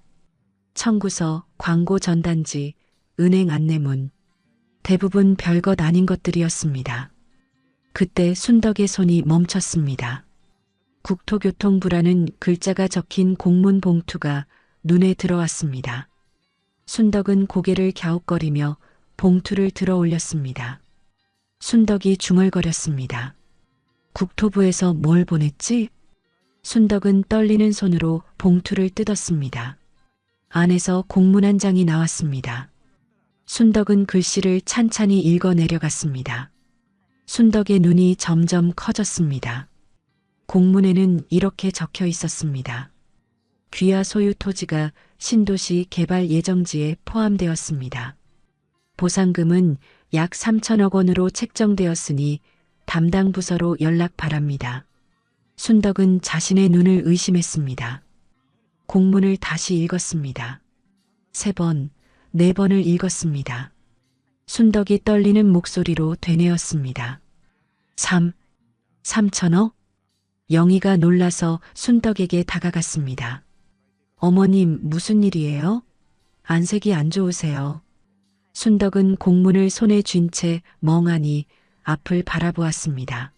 청구서, 광고 전단지, 은행 안내문. 대부분 별것 아닌 것들이었습니다. 그때 순덕의 손이 멈췄습니다. 국토교통부라는 글자가 적힌 공문 봉투가 눈에 들어왔습니다. 순덕은 고개를 갸웃거리며 봉투를 들어 올렸습니다. 순덕이 중얼거렸습니다. 국토부에서 뭘 보냈지? 순덕은 떨리는 손으로 봉투를 뜯었습니다. 안에서 공문 한 장이 나왔습니다. 순덕은 글씨를 찬찬히 읽어 내려갔습니다. 순덕의 눈이 점점 커졌습니다. 공문에는 이렇게 적혀 있었습니다. 귀하 소유 토지가 신도시 개발 예정지에 포함되었습니다. 보상금은 약 3천억 원으로 책정되었으니 담당 부서로 연락 바랍니다. 순덕은 자신의 눈을 의심했습니다. 공문을 다시 읽었습니다. 3번, 4번을 읽었습니다. 순덕이 떨리는 목소리로 되뇌었습니다. 3천억? 영희가 놀라서 순덕에게 다가갔습니다. 어머님, 무슨 일이에요? 안색이 안 좋으세요. 순덕은 공문을 손에 쥔 채 멍하니 앞을 바라보았습니다.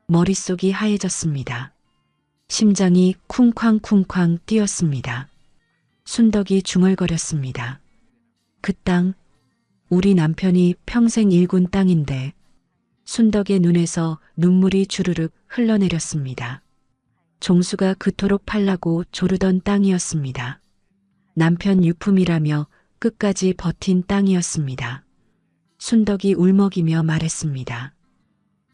머릿속이 하얘졌습니다. 심장이 쿵쾅쿵쾅 뛰었습니다. 순덕이 중얼거렸습니다. 그 땅, 우리 남편이 평생 일군 땅인데. 순덕의 눈에서 눈물이 주르륵 흘러내렸습니다. 종수가 그토록 팔라고 조르던 땅이었습니다. 남편 유품이라며 끝까지 버틴 땅이었습니다. 순덕이 울먹이며 말했습니다.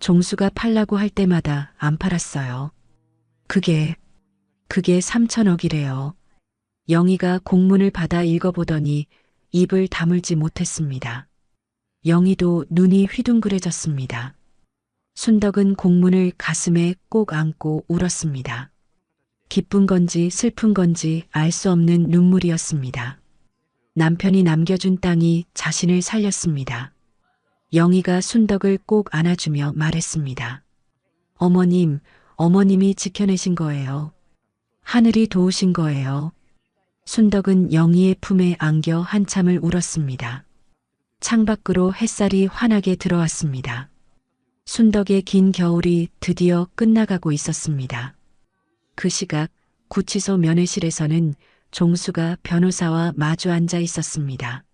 종수가 팔라고 할 때마다 안 팔았어요. 그게 3천억이래요. 영희가 공문을 받아 읽어보더니 입을 다물지 못했습니다. 영희도 눈이 휘둥그레졌습니다. 순덕은 공문을 가슴에 꼭 안고 울었습니다. 기쁜 건지 슬픈 건지 알 수 없는 눈물이었습니다. 남편이 남겨준 땅이 자신을 살렸습니다. 영희가 순덕을 꼭 안아주며 말했습니다. 어머님, 어머님이 지켜내신 거예요. 하늘이 도우신 거예요. 순덕은 영희의 품에 안겨 한참을 울었습니다. 창밖으로 햇살이 환하게 들어왔습니다. 순덕의 긴 겨울이 드디어 끝나가고 있었습니다. 그 시각 구치소 면회실에서는 종수가 변호사와 마주 앉아 있었습니다.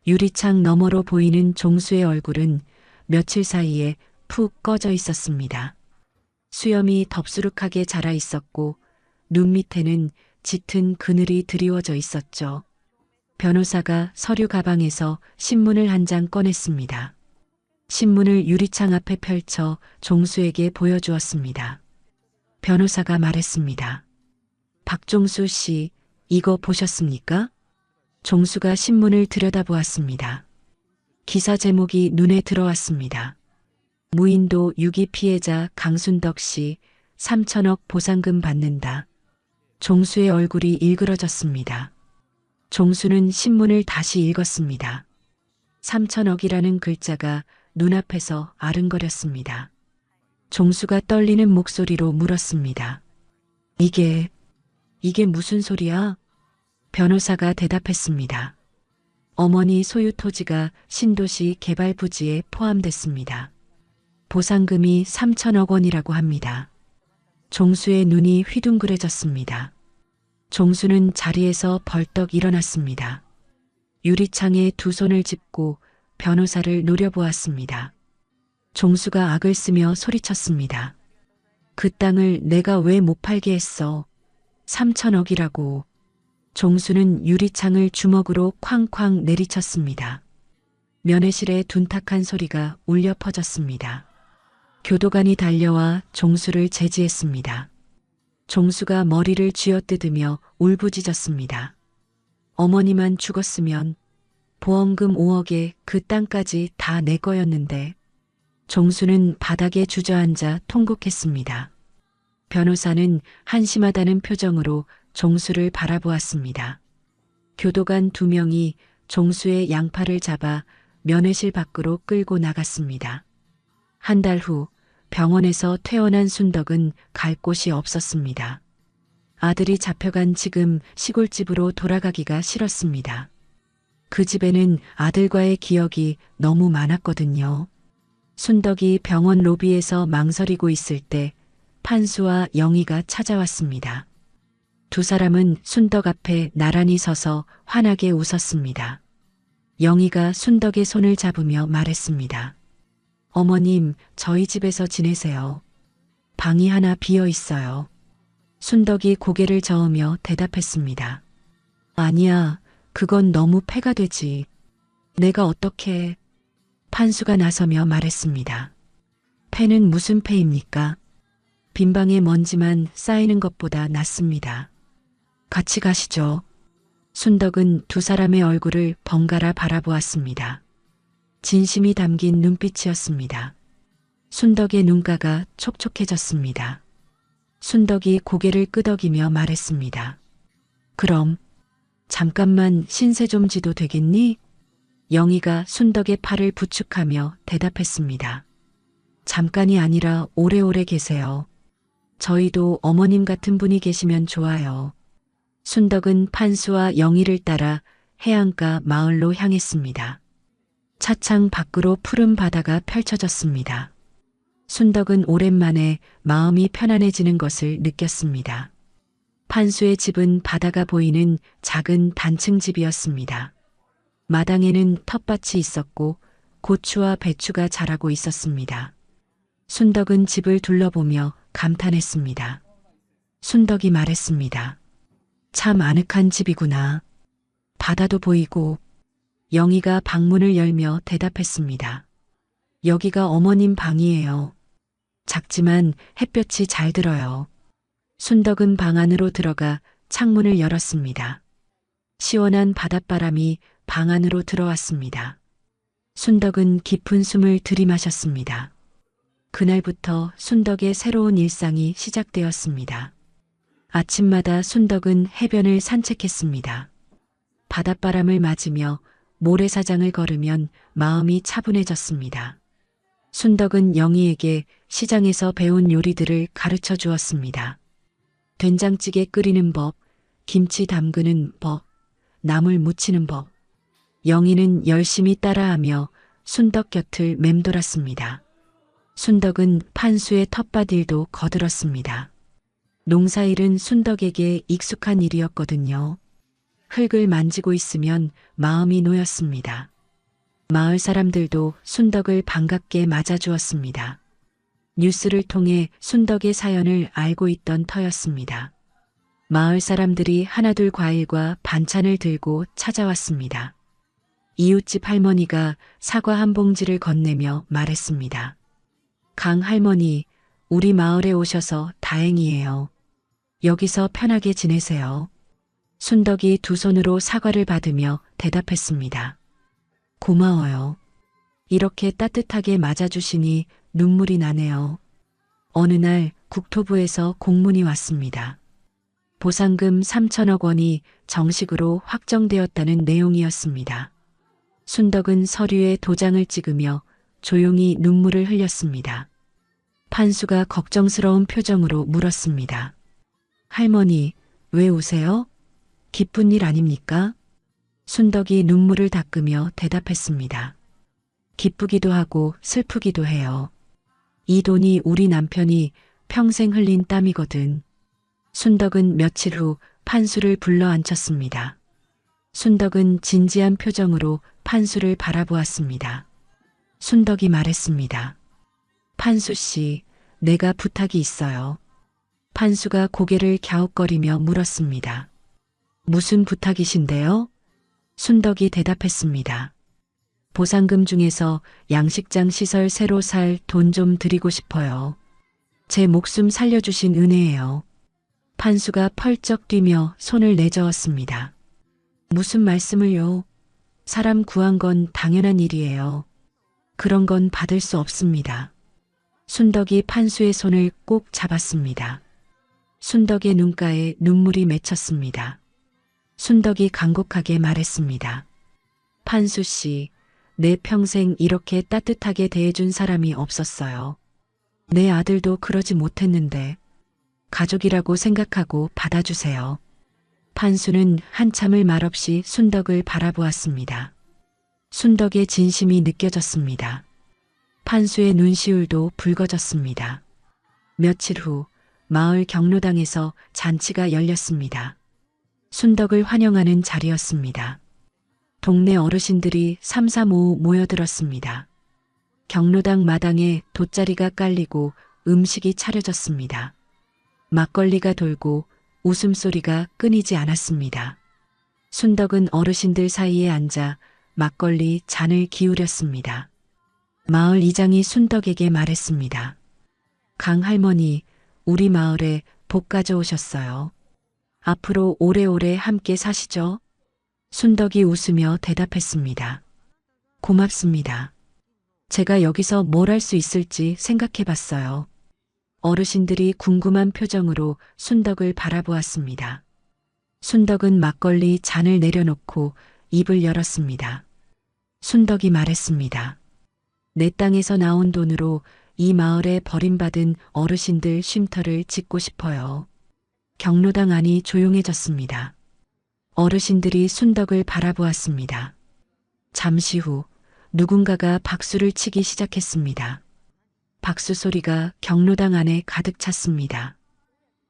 유리창 너머로 보이는 종수의 얼굴은 며칠 사이에 푹 꺼져 있었습니다. 수염이 덥수룩하게 자라 있었고 눈 밑에는 짙은 그늘이 드리워져 있었죠. 변호사가 서류 가방에서 신문을 한 장 꺼냈습니다. 신문을 유리창 앞에 펼쳐 종수에게 보여주었습니다. 변호사가 말했습니다. 박종수 씨, 이거 보셨습니까? 종수가 신문을 들여다보았습니다. 기사 제목이 눈에 들어왔습니다. 무인도 유기 피해자 강순덕 씨 3천억 보상금 받는다. 종수의 얼굴이 일그러졌습니다. 종수는 신문을 다시 읽었습니다. 3천억이라는 글자가 눈앞에서 아른거렸습니다. 종수가 떨리는 목소리로 물었습니다. 이게 무슨 소리야? 변호사가 대답했습니다. 어머니 소유 토지가 신도시 개발 부지에 포함됐습니다. 보상금이 3천억 원이라고 합니다. 종수의 눈이 휘둥그레졌습니다. 종수는 자리에서 벌떡 일어났습니다. 유리창에 두 손을 짚고 변호사를 노려보았습니다. 종수가 악을 쓰며 소리쳤습니다. 그 땅을 내가 왜 못 팔게 했어? 3천억이라고. 종수는 유리창을 주먹으로 쾅쾅 내리쳤습니다. 면회실에 둔탁한 소리가 울려 퍼졌습니다. 교도관이 달려와 종수를 제지했습니다. 종수가 머리를 쥐어뜯으며 울부짖었습니다. 어머니만 죽었으면 보험금 5억에 그 땅까지 다 내 거였는데. 종수는 바닥에 주저앉아 통곡했습니다. 변호사는 한심하다는 표정으로 종수를 바라보았습니다. 교도관 2명이 종수의 양팔을 잡아 면회실 밖으로 끌고 나갔습니다. 한 달 후 병원에서 퇴원한 순덕은 갈 곳이 없었습니다. 아들이 잡혀간 지금 시골집으로 돌아가기가 싫었습니다. 그 집에는 아들과의 기억이 너무 많았거든요. 순덕이 병원 로비에서 망설이고 있을 때 판수와 영희가 찾아왔습니다. 두 사람은 순덕 앞에 나란히 서서 환하게 웃었습니다. 영희가 순덕의 손을 잡으며 말했습니다. 어머님, 저희 집에서 지내세요. 방이 하나 비어 있어요. 순덕이 고개를 저으며 대답했습니다. 아니야, 그건 너무 패가 되지. 내가 어떻게... 판수가 나서며 말했습니다. 패는 무슨 패입니까? 빈방에 먼지만 쌓이는 것보다 낫습니다. 같이 가시죠. 순덕은 두 사람의 얼굴을 번갈아 바라보았습니다. 진심이 담긴 눈빛이었습니다. 순덕의 눈가가 촉촉해졌습니다. 순덕이 고개를 끄덕이며 말했습니다. 그럼 잠깐만 신세 좀 지도 되겠니? 영희가 순덕의 팔을 부축하며 대답했습니다. 잠깐이 아니라 오래오래 계세요. 저희도 어머님 같은 분이 계시면 좋아요. 순덕은 판수와 영희를 따라 해안가 마을로 향했습니다. 차창 밖으로 푸른 바다가 펼쳐졌습니다. 순덕은 오랜만에 마음이 편안해지는 것을 느꼈습니다. 판수의 집은 바다가 보이는 작은 단층 집이었습니다. 마당에는 텃밭이 있었고 고추와 배추가 자라고 있었습니다. 순덕은 집을 둘러보며 감탄했습니다. 순덕이 말했습니다. 참 아늑한 집이구나. 바다도 보이고. 영희가 방문을 열며 대답했습니다. 여기가 어머님 방이에요. 작지만 햇볕이 잘 들어요. 순덕은 방 안으로 들어가 창문을 열었습니다. 시원한 바닷바람이 방 안으로 들어왔습니다. 순덕은 깊은 숨을 들이마셨습니다. 그날부터 순덕의 새로운 일상이 시작되었습니다. 아침마다 순덕은 해변을 산책했습니다. 바닷바람을 맞으며 모래사장을 걸으면 마음이 차분해졌습니다. 순덕은 영희에게 시장에서 배운 요리들을 가르쳐 주었습니다. 된장찌개 끓이는 법, 김치 담그는 법, 나물 무치는 법. 영희는 열심히 따라하며 순덕 곁을 맴돌았습니다. 순덕은 판수의 텃밭 일도 거들었습니다. 농사일은 순덕에게 익숙한 일이었거든요. 흙을 만지고 있으면 마음이 놓였습니다. 마을 사람들도 순덕을 반갑게 맞아주었습니다. 뉴스를 통해 순덕의 사연을 알고 있던 터였습니다. 마을 사람들이 하나둘 과일과 반찬을 들고 찾아왔습니다. 이웃집 할머니가 사과 한 봉지를 건네며 말했습니다. 강 할머니, 우리 마을에 오셔서 다행이에요. 여기서 편하게 지내세요. 순덕이 두 손으로 사과를 받으며 대답했습니다. 고마워요. 이렇게 따뜻하게 맞아주시니 눈물이 나네요. 어느 날 국토부에서 공문이 왔습니다. 보상금 3천억 원이 정식으로 확정되었다는 내용이었습니다. 순덕은 서류에 도장을 찍으며 조용히 눈물을 흘렸습니다. 판수가 걱정스러운 표정으로 물었습니다. 할머니, 왜 우세요? 기쁜 일 아닙니까? 순덕이 눈물을 닦으며 대답했습니다. 기쁘기도 하고 슬프기도 해요. 이 돈이 우리 남편이 평생 흘린 땀이거든. 순덕은 며칠 후 판수를 불러 앉혔습니다. 순덕은 진지한 표정으로 판수를 바라보았습니다. 순덕이 말했습니다. 판수 씨, 내가 부탁이 있어요. 판수가 고개를 갸웃거리며 물었습니다. 무슨 부탁이신데요? 순덕이 대답했습니다. 보상금 중에서 양식장 시설 새로 살 돈 좀 드리고 싶어요. 제 목숨 살려주신 은혜예요. 판수가 펄쩍 뛰며 손을 내저었습니다. 무슨 말씀을요? 사람 구한 건 당연한 일이에요. 그런 건 받을 수 없습니다. 순덕이 판수의 손을 꼭 잡았습니다. 순덕의 눈가에 눈물이 맺혔습니다. 순덕이 간곡하게 말했습니다. 판수 씨, 내 평생 이렇게 따뜻하게 대해준 사람이 없었어요. 내 아들도 그러지 못했는데 가족이라고 생각하고 받아주세요. 판수는 한참을 말없이 순덕을 바라보았습니다. 순덕의 진심이 느껴졌습니다. 판수의 눈시울도 붉어졌습니다. 며칠 후 마을 경로당에서 잔치가 열렸습니다. 순덕을 환영하는 자리였습니다. 동네 어르신들이 삼삼오오 모여들었습니다. 경로당 마당에 돗자리가 깔리고 음식이 차려졌습니다. 막걸리가 돌고 웃음소리가 끊이지 않았습니다. 순덕은 어르신들 사이에 앉아 막걸리 잔을 기울였습니다. 마을 이장이 순덕에게 말했습니다. 강 할머니, 우리 마을에 복 가져오셨어요. 앞으로 오래오래 함께 사시죠? 순덕이 웃으며 대답했습니다. 고맙습니다. 제가 여기서 뭘 할 수 있을지 생각해 봤어요. 어르신들이 궁금한 표정으로 순덕을 바라보았습니다. 순덕은 막걸리 잔을 내려놓고 입을 열었습니다. 순덕이 말했습니다. 내 땅에서 나온 돈으로 이 마을에 버림받은 어르신들 쉼터를 짓고 싶어요. 경로당 안이 조용해졌습니다. 어르신들이 순덕을 바라보았습니다. 잠시 후 누군가가 박수를 치기 시작했습니다. 박수 소리가 경로당 안에 가득 찼습니다.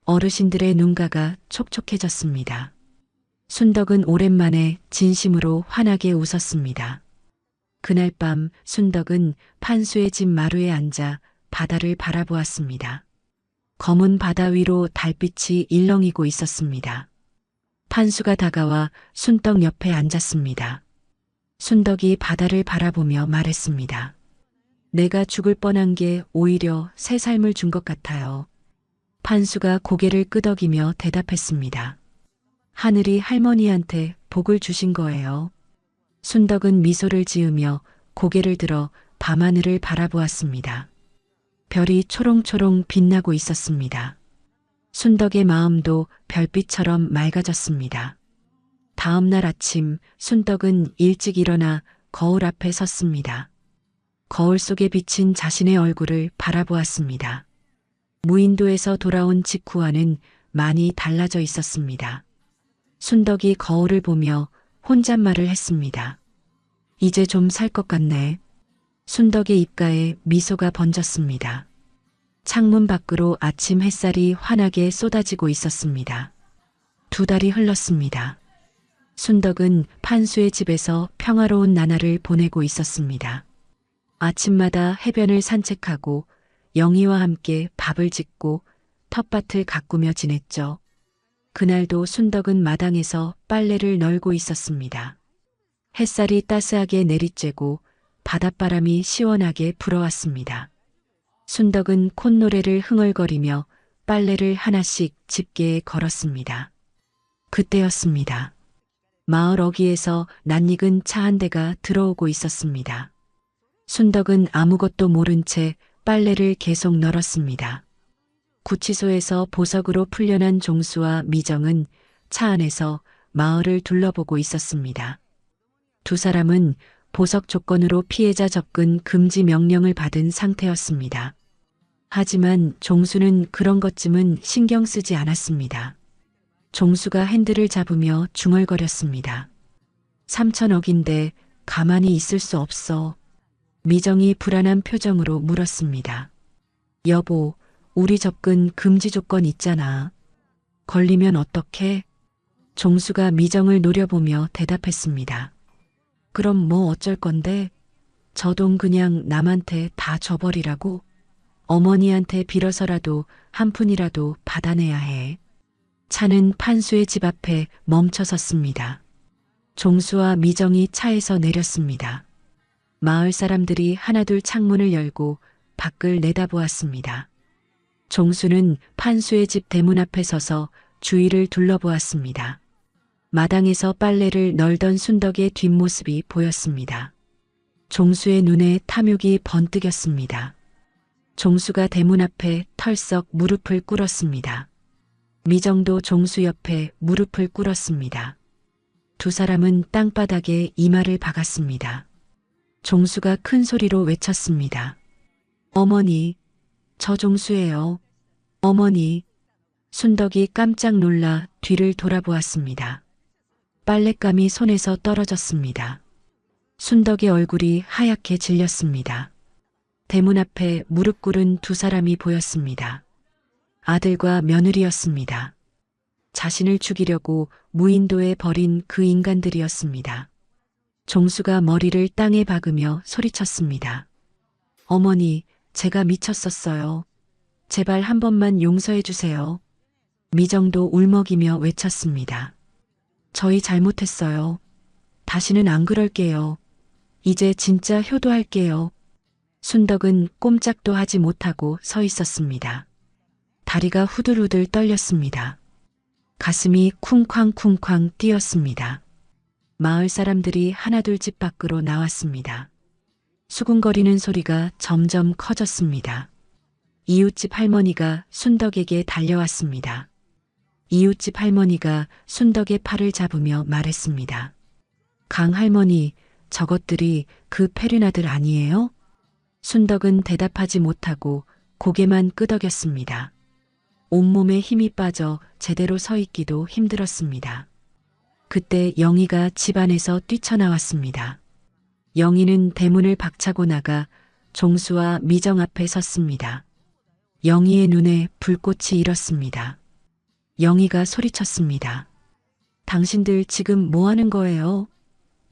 어르신들의 눈가가 촉촉해졌습니다. 순덕은 오랜만에 진심으로 환하게 웃었습니다. 그날 밤 순덕은 판수의 집 마루에 앉아 바다를 바라보았습니다. 검은 바다 위로 달빛이 일렁이고 있었습니다. 판수가 다가와 순덕 옆에 앉았습니다. 순덕이 바다를 바라보며 말했습니다. 내가 죽을 뻔한 게 오히려 새 삶을 준 것 같아요. 판수가 고개를 끄덕이며 대답했습니다. 하늘이 할머니한테 복을 주신 거예요. 순덕은 미소를 지으며 고개를 들어 밤하늘을 바라보았습니다. 별이 초롱초롱 빛나고 있었습니다. 순덕의 마음도 별빛처럼 맑아졌습니다. 다음 날 아침 순덕은 일찍 일어나 거울 앞에 섰습니다. 거울 속에 비친 자신의 얼굴을 바라보았습니다. 무인도에서 돌아온 직후와는 많이 달라져 있었습니다. 순덕이 거울을 보며 혼잣말을 했습니다. 이제 좀 살 것 같네. 순덕의 입가에 미소가 번졌습니다. 창문 밖으로 아침 햇살이 환하게 쏟아지고 있었습니다. 2달이 흘렀습니다. 순덕은 판수의 집에서 평화로운 나날을 보내고 있었습니다. 아침마다 해변을 산책하고 영희와 함께 밥을 짓고 텃밭을 가꾸며 지냈죠. 그날도 순덕은 마당에서 빨래를 널고 있었습니다. 햇살이 따스하게 내리쬐고 바닷바람이 시원하게 불어왔습니다. 순덕은 콧노래를 흥얼거리며 빨래를 하나씩 집게에 걸었습니다. 그때였습니다. 마을 어귀에서 낯익은 차 한 대가 들어오고 있었습니다. 순덕은 아무것도 모른 채 빨래를 계속 널었습니다. 구치소에서 보석으로 풀려난 종수와 미정은 차 안에서 마을을 둘러보고 있었습니다. 2사람은 보석 조건으로 피해자 접근 금지 명령을 받은 상태였습니다. 하지만 종수는 그런 것쯤은 신경 쓰지 않았습니다. 종수가 핸들을 잡으며 중얼거렸습니다. 3천억인데 가만히 있을 수 없어. 미정이 불안한 표정으로 물었습니다. 여보, 우리 접근 금지 조건 있잖아. 걸리면 어떡해? 종수가 미정을 노려보며 대답했습니다. 그럼 뭐 어쩔 건데? 저 돈 그냥 남한테 다 줘버리라고? 어머니한테 빌어서라도 한 푼이라도 받아내야 해. 차는 판수의 집 앞에 멈춰 섰습니다. 종수와 미정이 차에서 내렸습니다. 마을 사람들이 하나둘 창문을 열고 밖을 내다보았습니다. 종수는 판수의 집 대문 앞에 서서 주위를 둘러보았습니다. 마당에서 빨래를 널던 순덕의 뒷모습이 보였습니다. 종수의 눈에 탐욕이 번뜩였습니다. 종수가 대문 앞에 털썩 무릎을 꿇었습니다. 미정도 종수 옆에 무릎을 꿇었습니다. 2사람은 땅바닥에 이마를 박았습니다. 종수가 큰 소리로 외쳤습니다. 어머니, 저 종수예요. 어머니. 순덕이 깜짝 놀라 뒤를 돌아보았습니다. 빨랫감이 손에서 떨어졌습니다. 순덕의 얼굴이 하얗게 질렸습니다. 대문 앞에 무릎 꿇은 2사람이 보였습니다. 아들과 며느리였습니다. 자신을 죽이려고 무인도에 버린 그 인간들이었습니다. 종수가 머리를 땅에 박으며 소리쳤습니다. 어머니, 제가 미쳤었어요. 제발 한 번만 용서해 주세요. 미정도 울먹이며 외쳤습니다. 저희 잘못했어요. 다시는 안 그럴게요. 이제 진짜 효도할게요. 순덕은 꼼짝도 하지 못하고 서 있었습니다. 다리가 후들후들 떨렸습니다. 가슴이 쿵쾅쿵쾅 뛰었습니다. 마을 사람들이 하나둘 집 밖으로 나왔습니다. 수군거리는 소리가 점점 커졌습니다. 이웃집 할머니가 순덕에게 달려왔습니다. 이웃집 할머니가 순덕의 팔을 잡으며 말했습니다. 강 할머니, 저것들이 그 페륜아들 아니에요? 순덕은 대답하지 못하고 고개만 끄덕였습니다. 온몸에 힘이 빠져 제대로 서 있기도 힘들었습니다. 그때 영희가 집 안에서 뛰쳐나왔습니다. 영희는 대문을 박차고 나가 종수와 미정 앞에 섰습니다. 영희의 눈에 불꽃이 일었습니다. 영희가 소리쳤습니다. 당신들 지금 뭐 하는 거예요?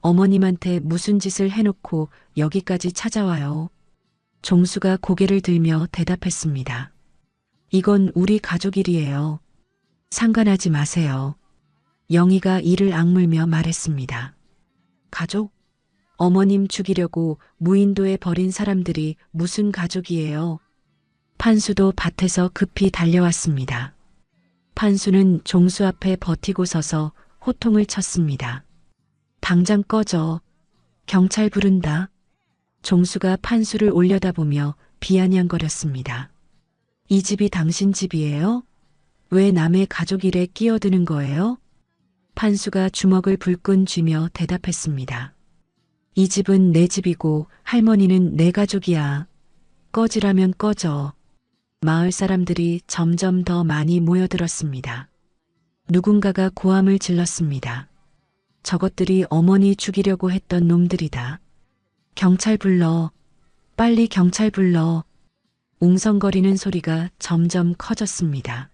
어머님한테 무슨 짓을 해놓고 여기까지 찾아와요. 종수가 고개를 들며 대답했습니다. 이건 우리 가족 일이에요. 상관하지 마세요. 영희가 이를 악물며 말했습니다. 가족? 어머님 죽이려고 무인도에 버린 사람들이 무슨 가족이에요? 판수도 밭에서 급히 달려왔습니다. 판수는 종수 앞에 버티고 서서 호통을 쳤습니다. 당장 꺼져. 경찰 부른다. 종수가 판수를 올려다보며 비아냥거렸습니다. 이 집이 당신 집이에요? 왜 남의 가족 일에 끼어드는 거예요? 판수가 주먹을 불끈 쥐며 대답했습니다. 이 집은 내 집이고 할머니는 내 가족이야. 꺼지라면 꺼져. 마을 사람들이 점점 더 많이 모여들었습니다. 누군가가 고함을 질렀습니다. 저것들이 어머니 죽이려고 했던 놈들이다. 경찰 불러. 빨리 경찰 불러. 웅성거리는 소리가 점점 커졌습니다.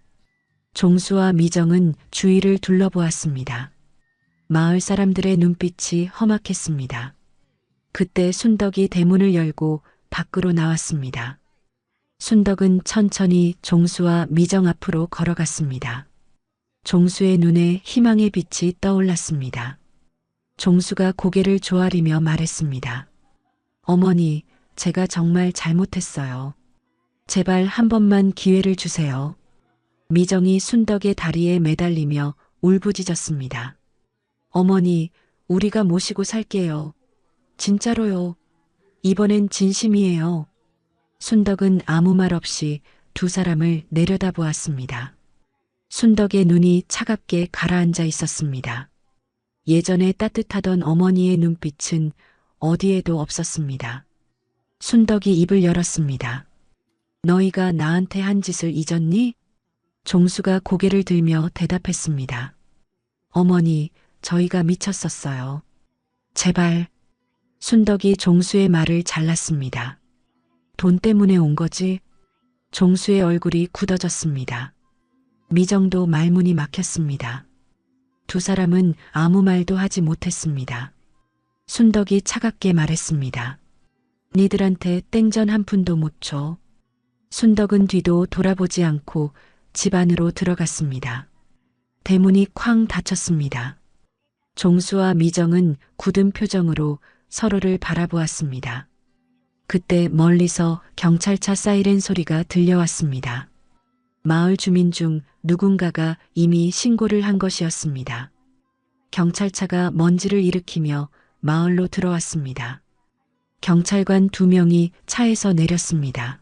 종수와 미정은 주위를 둘러보았습니다. 마을 사람들의 눈빛이 험악했습니다. 그때 순덕이 대문을 열고 밖으로 나왔습니다. 순덕은 천천히 종수와 미정 앞으로 걸어갔습니다. 종수의 눈에 희망의 빛이 떠올랐습니다. 종수가 고개를 조아리며 말했습니다. 어머니, 제가 정말 잘못했어요. 제발 한 번만 기회를 주세요. 미정이 순덕의 다리에 매달리며 울부짖었습니다. 어머니, 우리가 모시고 살게요. 진짜로요. 이번엔 진심이에요. 순덕은 아무 말 없이 두 사람을 내려다보았습니다. 순덕의 눈이 차갑게 가라앉아 있었습니다. 예전에 따뜻하던 어머니의 눈빛은 어디에도 없었습니다. 순덕이 입을 열었습니다. 너희가 나한테 한 짓을 잊었니? 종수가 고개를 들며 대답했습니다. 어머니, 저희가 미쳤었어요. 제발. 순덕이 종수의 말을 잘랐습니다. 돈 때문에 온 거지? 종수의 얼굴이 굳어졌습니다. 미정도 말문이 막혔습니다. 두 사람은 아무 말도 하지 못했습니다. 순덕이 차갑게 말했습니다. 니들한테 땡전 한 푼도 못 줘. 순덕은 뒤도 돌아보지 않고 집 안으로 들어갔습니다. 대문이 쾅 닫혔습니다. 종수와 미정은 굳은 표정으로 서로를 바라보았습니다. 그때 멀리서 경찰차 사이렌 소리가 들려왔습니다. 마을 주민 중 누군가가 이미 신고를 한 것이었습니다. 경찰차가 먼지를 일으키며 마을로 들어왔습니다. 경찰관 2명이 차에서 내렸습니다.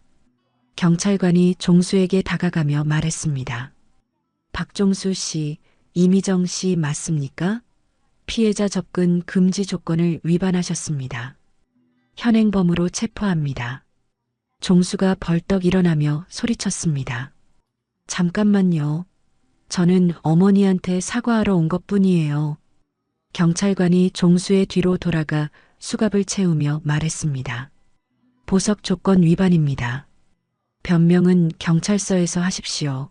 경찰관이 종수에게 다가가며 말했습니다. 박종수 씨, 이미정 씨 맞습니까? 피해자 접근 금지 조건을 위반하셨습니다. 현행범으로 체포합니다. 종수가 벌떡 일어나며 소리쳤습니다. 잠깐만요. 저는 어머니한테 사과하러 온 것뿐이에요. 경찰관이 종수의 뒤로 돌아가 수갑을 채우며 말했습니다. 보석 조건 위반입니다. 변명은 경찰서에서 하십시오.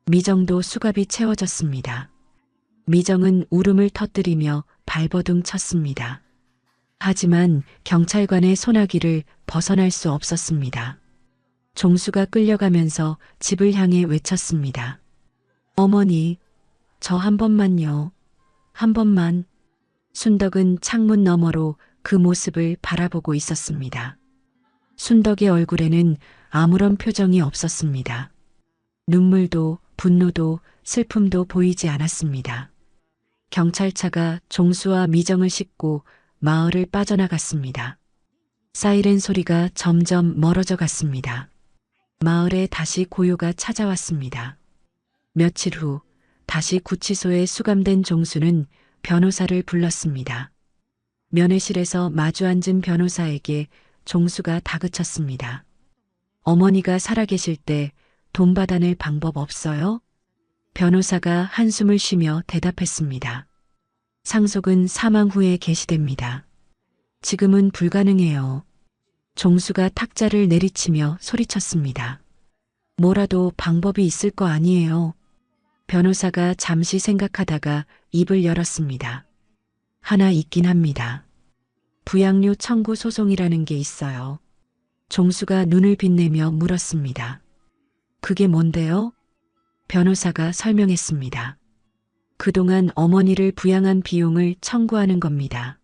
미정도 수갑이 채워졌습니다. 미정은 울음을 터뜨리며 발버둥 쳤습니다. 하지만 경찰관의 소나기를 벗어날 수 없었습니다. 종수가 끌려가면서 집을 향해 외쳤습니다. 어머니, 저 한 번만요. 한 번만. 순덕은 창문 너머로 그 모습을 바라보고 있었습니다. 순덕의 얼굴에는 아무런 표정이 없었습니다. 눈물도 분노도 슬픔도 보이지 않았습니다. 경찰차가 종수와 미정을 싣고 마을을 빠져나갔습니다. 사이렌 소리가 점점 멀어져 갔습니다. 마을에 다시 고요가 찾아왔습니다. 며칠 후 다시 구치소에 수감된 종수는 변호사를 불렀습니다. 면회실에서 마주 앉은 변호사에게 종수가 다그쳤습니다. 어머니가 살아계실 때 돈 받아낼 방법 없어요? 변호사가 한숨을 쉬며 대답했습니다. 상속은 사망 후에 개시됩니다. 지금은 불가능해요. 종수가 탁자를 내리치며 소리쳤습니다. 뭐라도 방법이 있을 거 아니에요. 변호사가 잠시 생각하다가 입을 열었습니다. 하나 있긴 합니다. 부양료 청구 소송이라는 게 있어요. 종수가 눈을 빛내며 물었습니다. 그게 뭔데요? 변호사가 설명했습니다. 그동안 어머니를 부양한 비용을 청구하는 겁니다.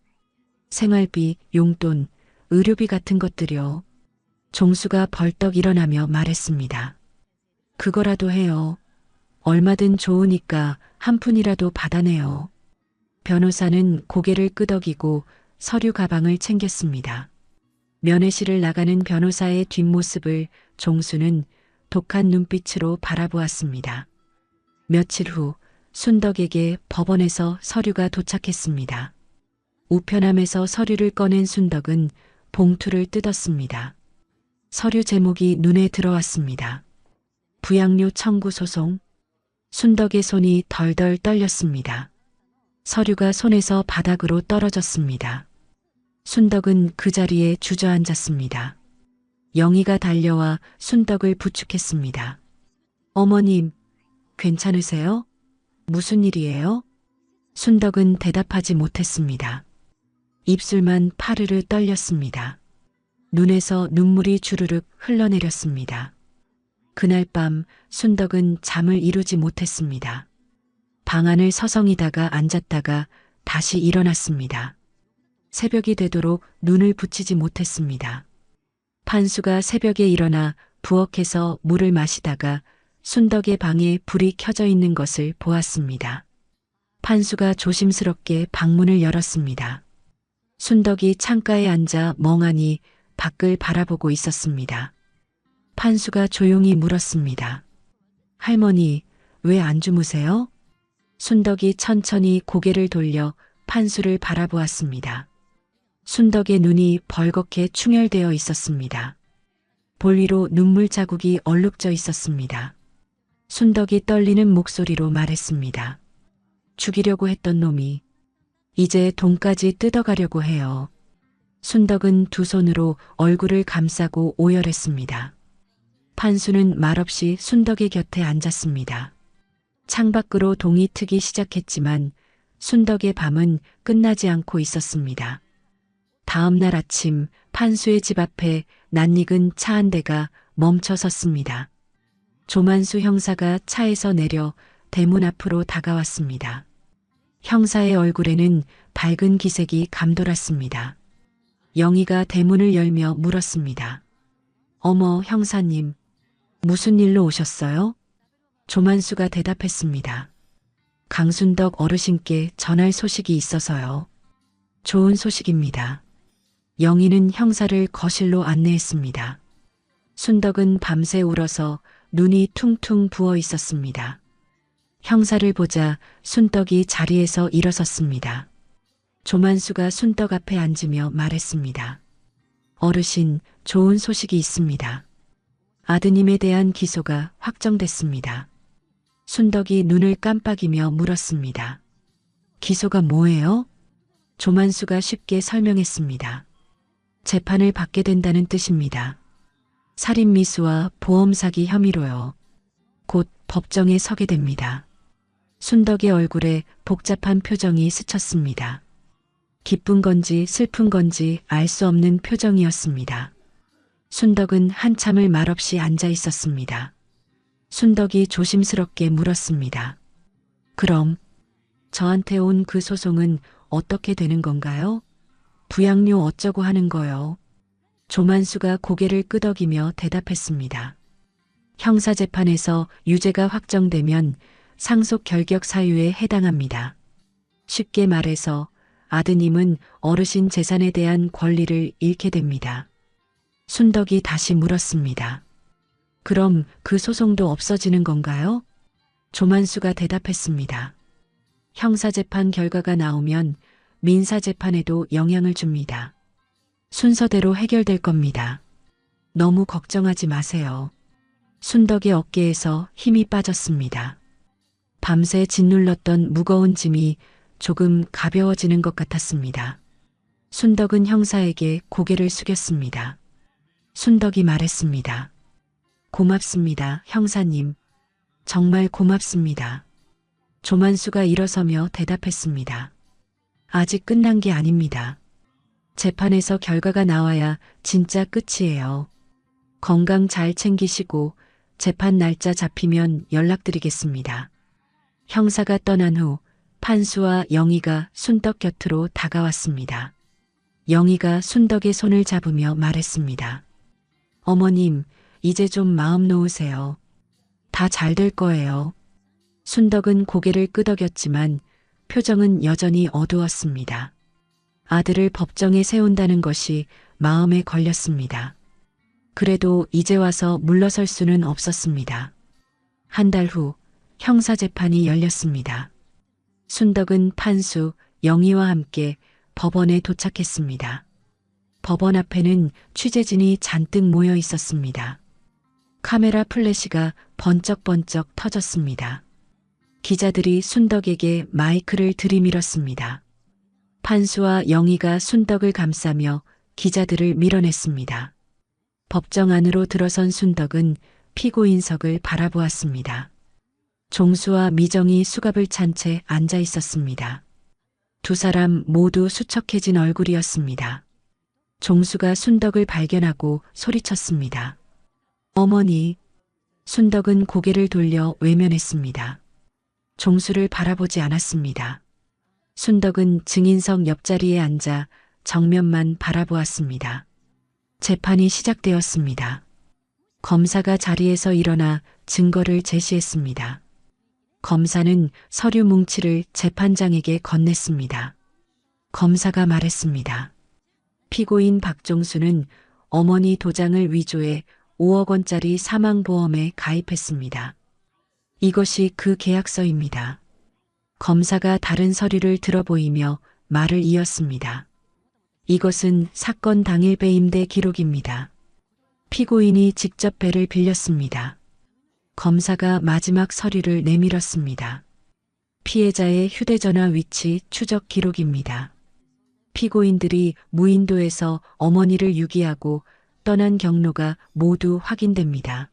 생활비, 용돈, 의료비 같은 것들이요. 종수가 벌떡 일어나며 말했습니다. 그거라도 해요. 얼마든 좋으니까 한 푼이라도 받아내요. 변호사는 고개를 끄덕이고 서류 가방을 챙겼습니다. 면회실을 나가는 변호사의 뒷모습을 종수는 독한 눈빛으로 바라보았습니다. 며칠 후 순덕에게 법원에서 서류가 도착했습니다. 우편함에서 서류를 꺼낸 순덕은 봉투를 뜯었습니다. 서류 제목이 눈에 들어왔습니다. 부양료 청구 소송. 순덕의 손이 덜덜 떨렸습니다. 서류가 손에서 바닥으로 떨어졌습니다. 순덕은 그 자리에 주저앉았습니다. 영희가 달려와 순덕을 부축했습니다. 어머님, 괜찮으세요? 무슨 일이에요? 순덕은 대답하지 못했습니다. 입술만 파르르 떨렸습니다. 눈에서 눈물이 주르륵 흘러내렸습니다. 그날 밤 순덕은 잠을 이루지 못했습니다. 방 안을 서성이다가 앉았다가 다시 일어났습니다. 새벽이 되도록 눈을 붙이지 못했습니다. 판수가 새벽에 일어나 부엌에서 물을 마시다가 순덕의 방에 불이 켜져 있는 것을 보았습니다. 판수가 조심스럽게 방문을 열었습니다. 순덕이 창가에 앉아 멍하니 밖을 바라보고 있었습니다. 판수가 조용히 물었습니다. 할머니, 왜 안 주무세요? 순덕이 천천히 고개를 돌려 판수를 바라보았습니다. 순덕의 눈이 벌겋게 충혈되어 있었습니다. 볼 위로 눈물 자국이 얼룩져 있었습니다. 순덕이 떨리는 목소리로 말했습니다. 죽이려고 했던 놈이 이제 돈까지 뜯어가려고 해요. 순덕은 두 손으로 얼굴을 감싸고 오열했습니다. 판수는 말없이 순덕의 곁에 앉았습니다. 창밖으로 동이 트기 시작했지만 순덕의 밤은 끝나지 않고 있었습니다. 다음 날 아침 판수의 집 앞에 낯익은 차 한 대가 멈춰 섰습니다. 조만수 형사가 차에서 내려 대문 앞으로 다가왔습니다. 형사의 얼굴에는 밝은 기색이 감돌았습니다. 영희가 대문을 열며 물었습니다. 어머, 형사님, 무슨 일로 오셨어요? 조만수가 대답했습니다. 강순덕 어르신께 전할 소식이 있어서요. 좋은 소식입니다. 영희는 형사를 거실로 안내했습니다. 순덕은 밤새 울어서 눈이 퉁퉁 부어 있었습니다. 형사를 보자 순덕이 자리에서 일어섰습니다. 조만수가 순덕 앞에 앉으며 말했습니다. 어르신, 좋은 소식이 있습니다. 아드님에 대한 기소가 확정됐습니다. 순덕이 눈을 깜빡이며 물었습니다. 기소가 뭐예요? 조만수가 쉽게 설명했습니다. 재판을 받게 된다는 뜻입니다. 살인미수와 보험사기 혐의로요. 곧 법정에 서게 됩니다. 순덕의 얼굴에 복잡한 표정이 스쳤습니다. 기쁜 건지 슬픈 건지 알 수 없는 표정이었습니다. 순덕은 한참을 말없이 앉아 있었습니다. 순덕이 조심스럽게 물었습니다. 그럼 저한테 온 그 소송은 어떻게 되는 건가요? 부양료 어쩌고 하는 거요? 조만수가 고개를 끄덕이며 대답했습니다. 형사재판에서 유죄가 확정되면 상속 결격 사유에 해당합니다. 쉽게 말해서 아드님은 어르신 재산에 대한 권리를 잃게 됩니다. 순덕이 다시 물었습니다. 그럼 그 소송도 없어지는 건가요? 조만수가 대답했습니다. 형사재판 결과가 나오면 민사재판에도 영향을 줍니다. 순서대로 해결될 겁니다. 너무 걱정하지 마세요. 순덕의 어깨에서 힘이 빠졌습니다. 밤새 짓눌렀던 무거운 짐이 조금 가벼워지는 것 같았습니다. 순덕은 형사에게 고개를 숙였습니다. 순덕이 말했습니다. 고맙습니다, 형사님. 정말 고맙습니다. 조만수가 일어서며 대답했습니다. 아직 끝난 게 아닙니다. 재판에서 결과가 나와야 진짜 끝이에요. 건강 잘 챙기시고 재판 날짜 잡히면 연락드리겠습니다. 형사가 떠난 후 판수와 영희가 순덕 곁으로 다가왔습니다. 영희가 순덕의 손을 잡으며 말했습니다. 어머님, 이제 좀 마음 놓으세요. 다 잘 될 거예요. 순덕은 고개를 끄덕였지만 표정은 여전히 어두웠습니다. 아들을 법정에 세운다는 것이 마음에 걸렸습니다. 그래도 이제 와서 물러설 수는 없었습니다. 한 달 후 형사재판이 열렸습니다. 순덕은 판수, 영희와 함께 법원에 도착했습니다. 법원 앞에는 취재진이 잔뜩 모여 있었습니다. 카메라 플래시가 번쩍번쩍 터졌습니다. 기자들이 순덕에게 마이크를 들이밀었습니다. 판수와 영희가 순덕을 감싸며 기자들을 밀어냈습니다. 법정 안으로 들어선 순덕은 피고인석을 바라보았습니다. 종수와 미정이 수갑을 찬 채 앉아 있었습니다. 두 사람 모두 수척해진 얼굴이었습니다. 종수가 순덕을 발견하고 소리쳤습니다. 어머니. 순덕은 고개를 돌려 외면했습니다. 종수를 바라보지 않았습니다. 순덕은 증인석 옆자리에 앉아 정면만 바라보았습니다. 재판이 시작되었습니다. 검사가 자리에서 일어나 증거를 제시했습니다. 검사는 서류 뭉치를 재판장에게 건넸습니다. 검사가 말했습니다. 피고인 박종수는 어머니 도장을 위조해 5억 원짜리 사망보험에 가입했습니다. 이것이 그 계약서입니다. 검사가 다른 서류를 들어보이며 말을 이었습니다. 이것은 사건 당일 배 임대 기록입니다. 피고인이 직접 배를 빌렸습니다. 검사가 마지막 서류를 내밀었습니다. 피해자의 휴대전화 위치 추적 기록입니다. 피고인들이 무인도에서 어머니를 유기하고 떠난 경로가 모두 확인됩니다.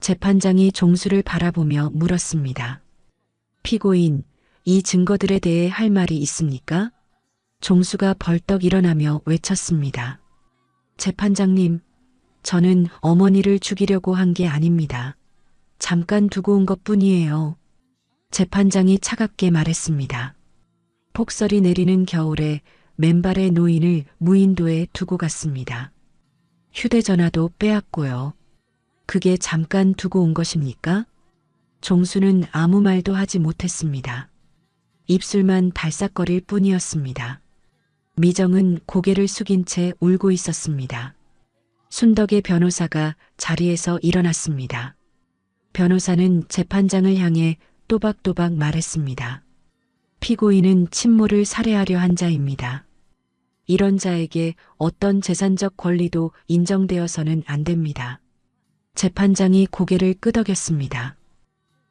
재판장이 종수를 바라보며 물었습니다. 피고인, 이 증거들에 대해 할 말이 있습니까? 종수가 벌떡 일어나며 외쳤습니다. 재판장님, 저는 어머니를 죽이려고 한 게 아닙니다. 잠깐 두고 온 것뿐이에요. 재판장이 차갑게 말했습니다. 폭설이 내리는 겨울에 맨발의 노인을 무인도에 두고 갔습니다. 휴대전화도 빼앗고요. 그게 잠깐 두고 온 것입니까? 종수는 아무 말도 하지 못했습니다. 입술만 달싹거릴 뿐이었습니다. 미정은 고개를 숙인 채 울고 있었습니다. 순덕의 변호사가 자리에서 일어났습니다. 변호사는 재판장을 향해 또박또박 말했습니다. 피고인은 친모를 살해하려 한 자입니다. 이런 자에게 어떤 재산적 권리도 인정되어서는 안 됩니다. 재판장이 고개를 끄덕였습니다.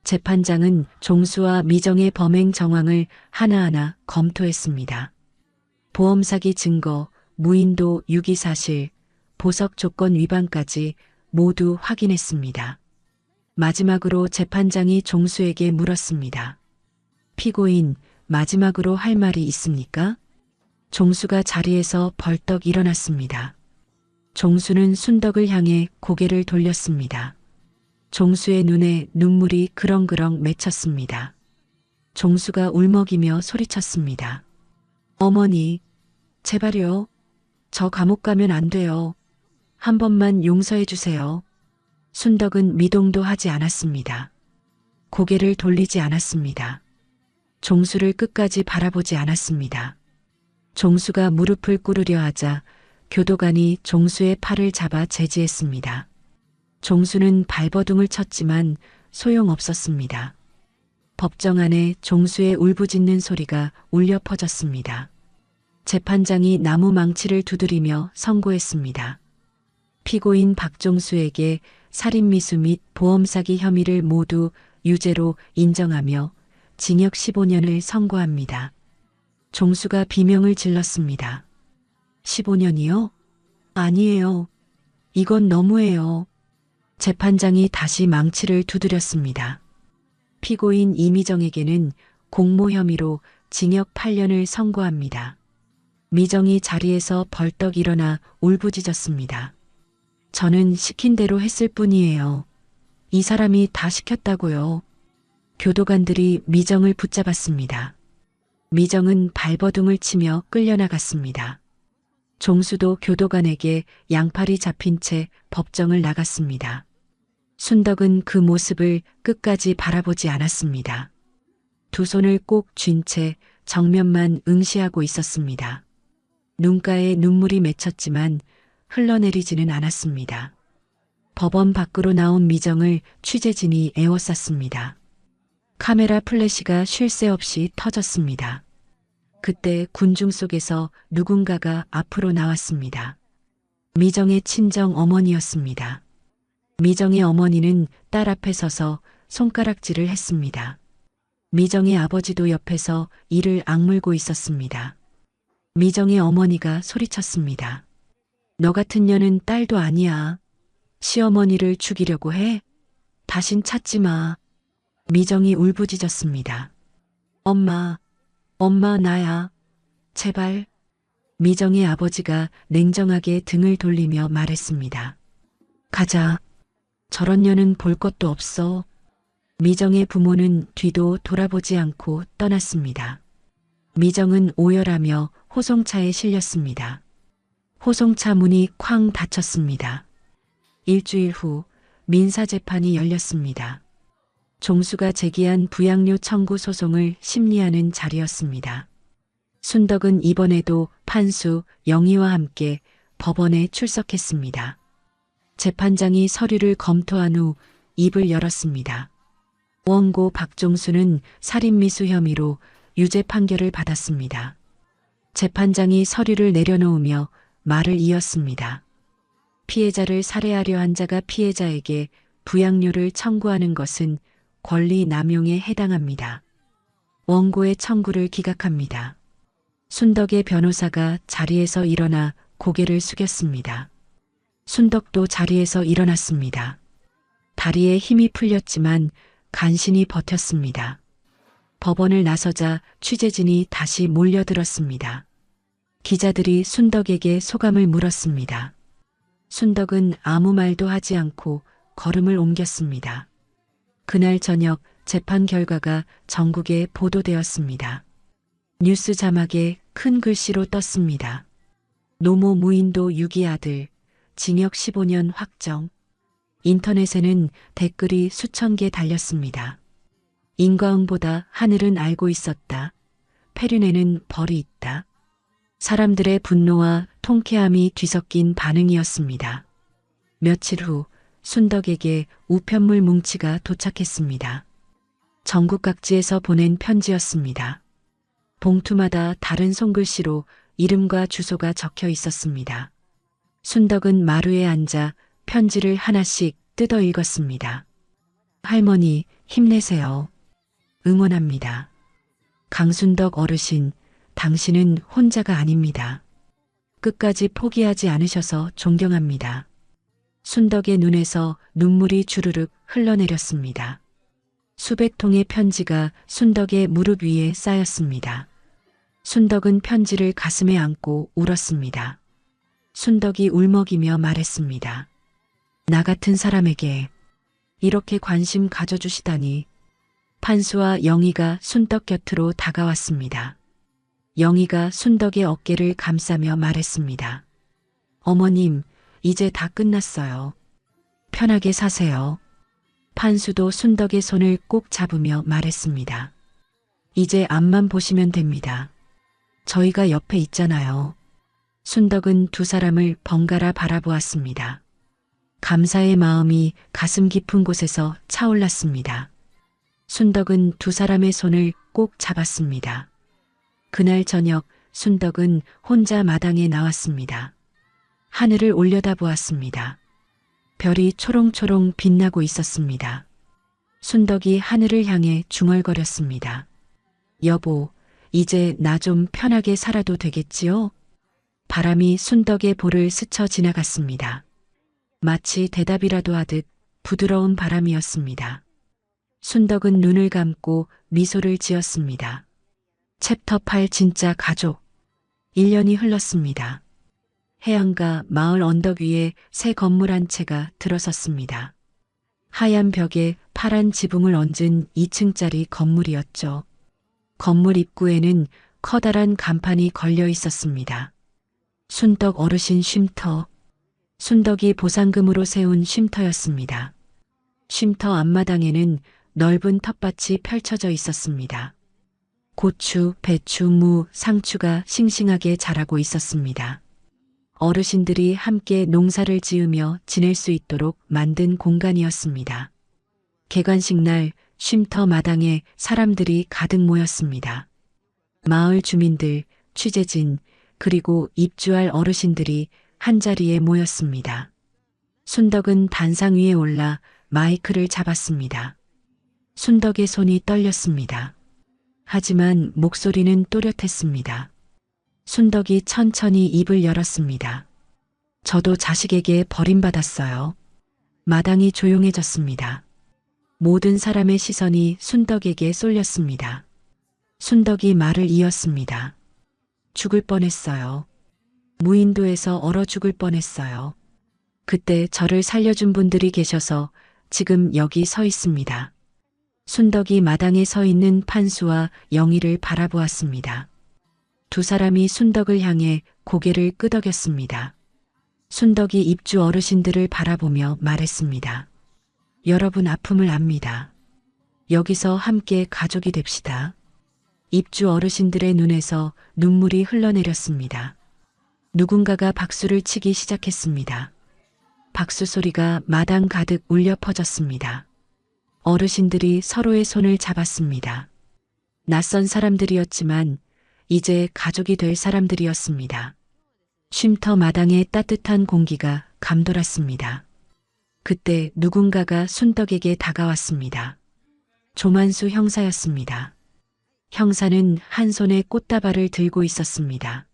재판장은 종수와 미정의 범행 정황을 하나하나 검토했습니다. 보험 사기 증거, 무인도 유기 사실, 보석 조건 위반까지 모두 확인했습니다. 마지막으로 재판장이 종수에게 물었습니다. 피고인, 마지막으로 할 말이 있습니까? 종수가 자리에서 벌떡 일어났습니다. 종수는 순덕을 향해 고개를 돌렸습니다. 종수의 눈에 눈물이 그렁그렁 맺혔습니다. 종수가 울먹이며 소리쳤습니다. 어머니, 제발요. 저 감옥 가면 안 돼요. 한 번만 용서해 주세요. 순덕은 미동도 하지 않았습니다. 고개를 돌리지 않았습니다. 종수를 끝까지 바라보지 않았습니다. 종수가 무릎을 꿇으려 하자 교도관이 종수의 팔을 잡아 제지했습니다. 종수는 발버둥을 쳤지만 소용없었습니다. 법정 안에 종수의 울부짖는 소리가 울려 퍼졌습니다. 재판장이 나무 망치를 두드리며 선고했습니다. 피고인 박종수에게 살인미수 및 보험사기 혐의를 모두 유죄로 인정하며 징역 15년을 선고합니다. 종수가 비명을 질렀습니다. 15년이요? 아니에요. 이건 너무해요. 재판장이 다시 망치를 두드렸습니다. 피고인 이미정에게는 공모 혐의로 징역 8년을 선고합니다. 미정이 자리에서 벌떡 일어나 울부짖었습니다. 저는 시킨 대로 했을 뿐이에요. 이 사람이 다 시켰다고요. 교도관들이 미정을 붙잡았습니다. 미정은 발버둥을 치며 끌려나갔습니다. 종수도 교도관에게 양팔이 잡힌 채 법정을 나갔습니다. 순덕은 그 모습을 끝까지 바라보지 않았습니다. 두 손을 꼭 쥔 채 정면만 응시하고 있었습니다. 눈가에 눈물이 맺혔지만 흘러내리지는 않았습니다. 법원 밖으로 나온 미정을 취재진이 에워쌌습니다. 카메라 플래시가 쉴 새 없이 터졌습니다. 그때 군중 속에서 누군가가 앞으로 나왔습니다. 미정의 친정 어머니였습니다. 미정의 어머니는 딸 앞에 서서 손가락질을 했습니다. 미정의 아버지도 옆에서 이를 악물고 있었습니다. 미정의 어머니가 소리쳤습니다. 너 같은 년은 딸도 아니야. 시어머니를 죽이려고 해? 다신 찾지 마. 미정이 울부짖었습니다. 엄마 나야. 제발. 미정의 아버지가 냉정하게 등을 돌리며 말했습니다. 가자. 저런 년은 볼 것도 없어. 미정의 부모는 뒤도 돌아보지 않고 떠났습니다. 미정은 오열하며 호송차에 실렸습니다. 호송차 문이 쾅 닫혔습니다. 일주일 후 민사재판이 열렸습니다. 종수가 제기한 부양료 청구 소송을 심리하는 자리였습니다. 순덕은 이번에도 판수 영희와 함께 법원에 출석했습니다. 재판장이 서류를 검토한 후 입을 열었습니다. 원고 박종수는 살인미수 혐의로 유죄 판결을 받았습니다. 재판장이 서류를 내려놓으며 말을 이었습니다. 피해자를 살해하려 한 자가 피해자에게 부양료를 청구하는 것은 권리 남용에 해당합니다. 원고의 청구를 기각합니다. 순덕의 변호사가 자리에서 일어나 고개를 숙였습니다. 순덕도 자리에서 일어났습니다. 다리에 힘이 풀렸지만 간신히 버텼습니다. 법원을 나서자 취재진이 다시 몰려들었습니다. 기자들이 순덕에게 소감을 물었습니다. 순덕은 아무 말도 하지 않고 걸음을 옮겼습니다. 그날 저녁 재판 결과가 전국에 보도되었습니다. 뉴스 자막에 큰 글씨로 떴습니다. 노모 무인도 6기 아들, 징역 15년 확정. 인터넷에는 댓글이 수천 개 달렸습니다. 인과응보다 하늘은 알고 있었다. 페륜에는 벌이 있다. 사람들의 분노와 통쾌함이 뒤섞인 반응이었습니다. 며칠 후 순덕에게 우편물 뭉치가 도착했습니다. 전국 각지에서 보낸 편지였습니다. 봉투마다 다른 손글씨로 이름과 주소가 적혀 있었습니다. 순덕은 마루에 앉아 편지를 하나씩 뜯어 읽었습니다. 할머니, 힘내세요. 응원합니다. 강순덕 어르신, 당신은 혼자가 아닙니다. 끝까지 포기하지 않으셔서 존경합니다. 순덕의 눈에서 눈물이 주르륵 흘러내렸습니다. 수백 통의 편지가 순덕의 무릎 위에 쌓였습니다. 순덕은 편지를 가슴에 안고 울었습니다. 순덕이 울먹이며 말했습니다. 나 같은 사람에게 이렇게 관심 가져주시다니. 판수와 영희가 순덕 곁으로 다가왔습니다. 영희가 순덕의 어깨를 감싸며 말했습니다. 어머님, 이제 다 끝났어요. 편하게 사세요. 판수도 순덕의 손을 꼭 잡으며 말했습니다. 이제 앞만 보시면 됩니다. 저희가 옆에 있잖아요. 순덕은 두 사람을 번갈아 바라보았습니다. 감사의 마음이 가슴 깊은 곳에서 차올랐습니다. 순덕은 두 사람의 손을 꼭 잡았습니다. 그날 저녁 순덕은 혼자 마당에 나왔습니다. 하늘을 올려다보았습니다. 별이 초롱초롱 빛나고 있었습니다. 순덕이 하늘을 향해 중얼거렸습니다. 여보, 이제 나 좀 편하게 살아도 되겠지요? 바람이 순덕의 볼을 스쳐 지나갔습니다. 마치 대답이라도 하듯 부드러운 바람이었습니다. 순덕은 눈을 감고 미소를 지었습니다. 챕터 8 진짜 가족. 1년이 흘렀습니다. 해안가 마을 언덕 위에 새 건물 한 채가 들어섰습니다. 하얀 벽에 파란 지붕을 얹은 2층짜리 건물이었죠. 건물 입구에는 커다란 간판이 걸려 있었습니다. 순덕 어르신 쉼터. 순덕이 보상금으로 세운 쉼터였습니다. 쉼터 앞마당에는 넓은 텃밭이 펼쳐져 있었습니다. 고추, 배추, 무, 상추가 싱싱하게 자라고 있었습니다. 어르신들이 함께 농사를 지으며 지낼 수 있도록 만든 공간이었습니다. 개관식 날 쉼터 마당에 사람들이 가득 모였습니다. 마을 주민들, 취재진, 그리고 입주할 어르신들이 한자리에 모였습니다. 순덕은 단상 위에 올라 마이크를 잡았습니다. 순덕의 손이 떨렸습니다. 하지만 목소리는 또렷했습니다. 순덕이 천천히 입을 열었습니다. 저도 자식에게 버림받았어요. 마당이 조용해졌습니다. 모든 사람의 시선이 순덕에게 쏠렸습니다. 순덕이 말을 이었습니다. 죽을 뻔했어요. 무인도에서 얼어 죽을 뻔했어요. 그때 저를 살려준 분들이 계셔서 지금 여기 서 있습니다. 순덕이 마당에 서 있는 판수와 영희를 바라보았습니다. 두 사람이 순덕을 향해 고개를 끄덕였습니다. 순덕이 입주 어르신들을 바라보며 말했습니다. 여러분 아픔을 압니다. 여기서 함께 가족이 됩시다. 입주 어르신들의 눈에서 눈물이 흘러내렸습니다. 누군가가 박수를 치기 시작했습니다. 박수 소리가 마당 가득 울려 퍼졌습니다. 어르신들이 서로의 손을 잡았습니다. 낯선 사람들이었지만 이제 가족이 될 사람들이었습니다. 쉼터 마당의 따뜻한 공기가 감돌았습니다. 그때 누군가가 순덕에게 다가왔습니다. 조만수 형사였습니다. 형사는 한 손에 꽃다발을 들고 있었습니다.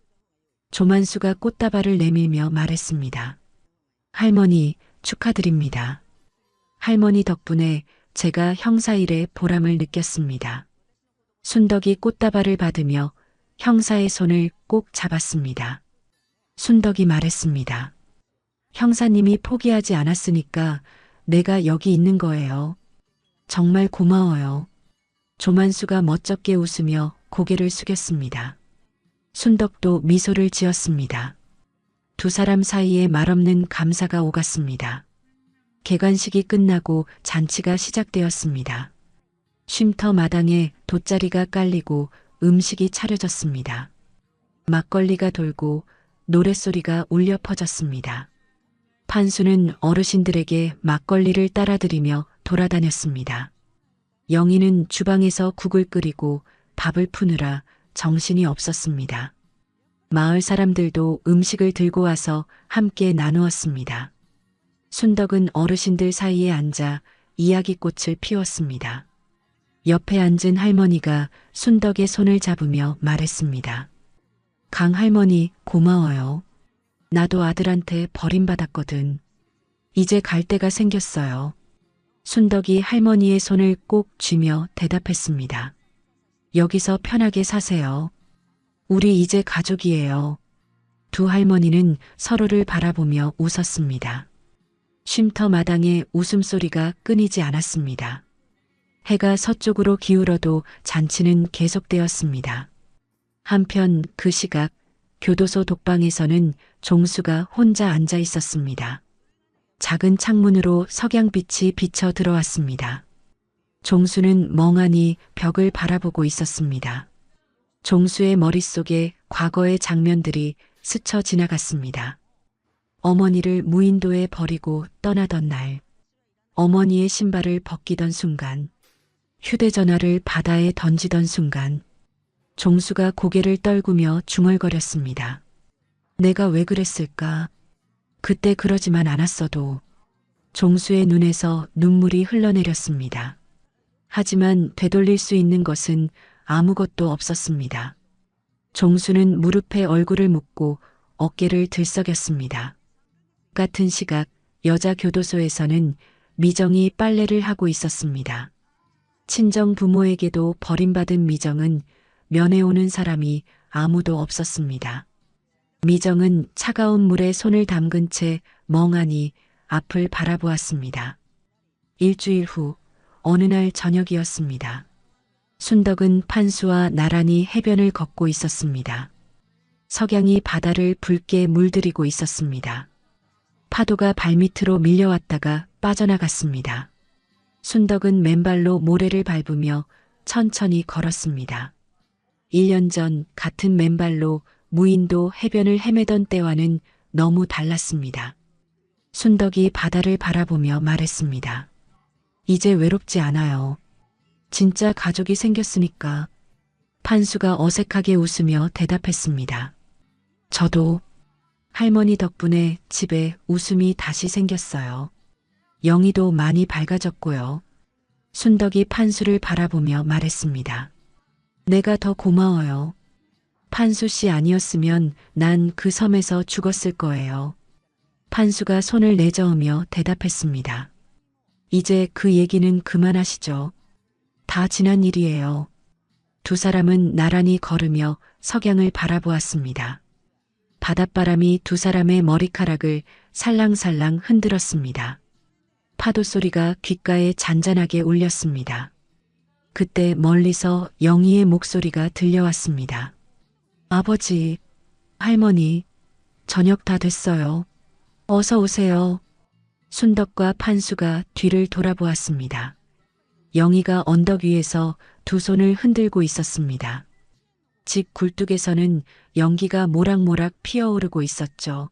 조만수가 꽃다발을 내밀며 말했습니다. 할머니, 축하드립니다. 할머니 덕분에 제가 형사 일에 보람을 느꼈습니다. 순덕이 꽃다발을 받으며 형사의 손을 꼭 잡았습니다. 순덕이 말했습니다. 형사님이 포기하지 않았으니까 내가 여기 있는 거예요. 정말 고마워요. 조만수가 멋쩍게 웃으며 고개를 숙였습니다. 순덕도 미소를 지었습니다. 두 사람 사이에 말없는 감사가 오갔습니다. 개관식이 끝나고 잔치가 시작되었습니다. 쉼터 마당에 돗자리가 깔리고 음식이 차려졌습니다. 막걸리가 돌고 노랫소리가 울려 퍼졌습니다. 판수는 어르신들에게 막걸리를 따라드리며 돌아다녔습니다. 영희는 주방에서 국을 끓이고 밥을 푸느라 정신이 없었습니다. 마을 사람들도 음식을 들고 와서 함께 나누었습니다. 순덕은 어르신들 사이에 앉아 이야기꽃을 피웠습니다. 옆에 앉은 할머니가 순덕의 손을 잡으며 말했습니다. 강 할머니 고마워요. 나도 아들한테 버림받았거든. 이제 갈 때가 생겼어요. 순덕이 할머니의 손을 꼭 쥐며 대답했습니다. 여기서 편하게 사세요. 우리 이제 가족이에요. 두 할머니는 서로를 바라보며 웃었습니다. 쉼터 마당에 웃음소리가 끊이지 않았습니다. 해가 서쪽으로 기울어도 잔치는 계속되었습니다. 한편 그 시각 교도소 독방에서는 종수가 혼자 앉아 있었습니다. 작은 창문으로 석양빛이 비쳐 들어왔습니다. 종수는 멍하니 벽을 바라보고 있었습니다. 종수의 머릿속에 과거의 장면들이 스쳐 지나갔습니다. 어머니를 무인도에 버리고 떠나던 날, 어머니의 신발을 벗기던 순간, 휴대전화를 바다에 던지던 순간, 종수가 고개를 떨구며 중얼거렸습니다. 내가 왜 그랬을까? 그때 그러지만 않았어도. 종수의 눈에서 눈물이 흘러내렸습니다. 하지만 되돌릴 수 있는 것은 아무것도 없었습니다. 종수는 무릎에 얼굴을 묻고 어깨를 들썩였습니다. 같은 시각 여자 교도소에서는 미정이 빨래를 하고 있었습니다. 친정 부모에게도 버림받은 미정은 면회 오는 사람이 아무도 없었습니다. 미정은 차가운 물에 손을 담근 채 멍하니 앞을 바라보았습니다. 일주일 후 어느 날 저녁이었습니다. 순덕은 판수와 나란히 해변을 걷고 있었습니다. 석양이 바다를 붉게 물들이고 있었습니다. 파도가 발밑으로 밀려왔다가 빠져나갔습니다. 순덕은 맨발로 모래를 밟으며 천천히 걸었습니다. 1년 전 같은 맨발로 무인도 해변을 헤매던 때와는 너무 달랐습니다. 순덕이 바다를 바라보며 말했습니다. 이제 외롭지 않아요. 진짜 가족이 생겼으니까. 판수가 어색하게 웃으며 대답했습니다. 저도 할머니 덕분에 집에 웃음이 다시 생겼어요. 영희도 많이 밝아졌고요. 순덕이 판수를 바라보며 말했습니다. 내가 더 고마워요. 판수 씨 아니었으면 난 그 섬에서 죽었을 거예요. 판수가 손을 내저으며 대답했습니다. 이제 그 얘기는 그만하시죠. 다 지난 일이에요. 두 사람은 나란히 걸으며 석양을 바라보았습니다. 바닷바람이 두 사람의 머리카락을 살랑살랑 흔들었습니다. 파도 소리가 귓가에 잔잔하게 울렸습니다. 그때 멀리서 영희의 목소리가 들려왔습니다. 아버지, 할머니, 저녁 다 됐어요. 어서 오세요. 순덕과 판수가 뒤를 돌아보았습니다. 영희가 언덕 위에서 두 손을 흔들고 있었습니다. 집 굴뚝에서는 연기가 모락모락 피어오르고 있었죠.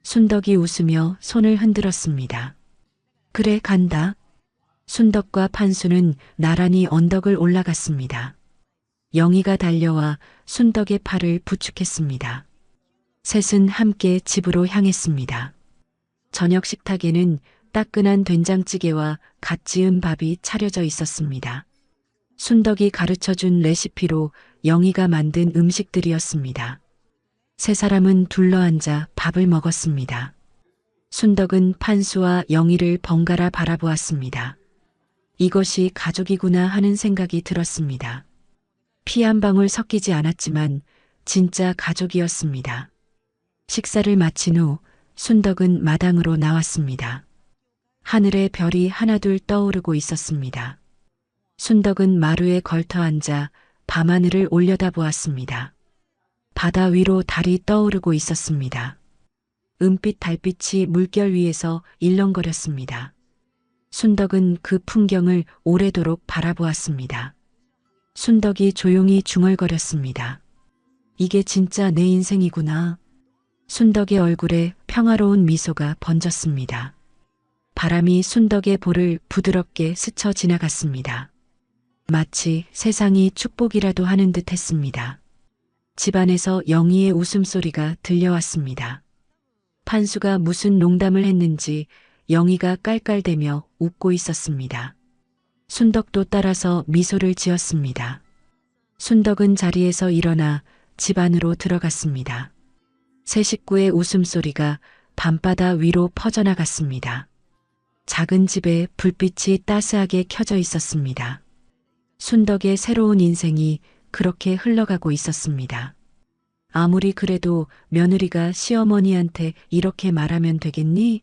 순덕이 웃으며 손을 흔들었습니다. 그래, 간다. 순덕과 판수는 나란히 언덕을 올라갔습니다. 영희가 달려와 순덕의 팔을 부축했습니다. 셋은 함께 집으로 향했습니다. 저녁 식탁에는 따끈한 된장찌개와 갓 지은 밥이 차려져 있었습니다. 순덕이 가르쳐준 레시피로 영희가 만든 음식들이었습니다. 세 사람은 둘러앉아 밥을 먹었습니다. 순덕은 판수와 영희를 번갈아 바라보았습니다. 이것이 가족이구나 하는 생각이 들었습니다. 피 한 방울 섞이지 않았지만 진짜 가족이었습니다. 식사를 마친 후 순덕은 마당으로 나왔습니다. 하늘에 별이 하나둘 떠오르고 있었습니다. 순덕은 마루에 걸터 앉아 밤하늘을 올려다보았습니다. 바다 위로 달이 떠오르고 있었습니다. 은빛 달빛이 물결 위에서 일렁거렸습니다. 순덕은 그 풍경을 오래도록 바라보았습니다. 순덕이 조용히 중얼거렸습니다. 이게 진짜 내 인생이구나. 순덕의 얼굴에 평화로운 미소가 번졌습니다. 바람이 순덕의 볼을 부드럽게 스쳐 지나갔습니다. 마치 세상이 축복이라도 하는 듯 했습니다. 집안에서 영희의 웃음소리가 들려왔습니다. 판수가 무슨 농담을 했는지 영희가 깔깔대며 웃고 있었습니다. 순덕도 따라서 미소를 지었습니다. 순덕은 자리에서 일어나 집 안으로 들어갔습니다. 세 식구의 웃음소리가 밤바다 위로 퍼져나갔습니다. 작은 집에 불빛이 따스하게 켜져 있었습니다. 순덕의 새로운 인생이 그렇게 흘러가고 있었습니다. 아무리 그래도 며느리가 시어머니한테 이렇게 말하면 되겠니?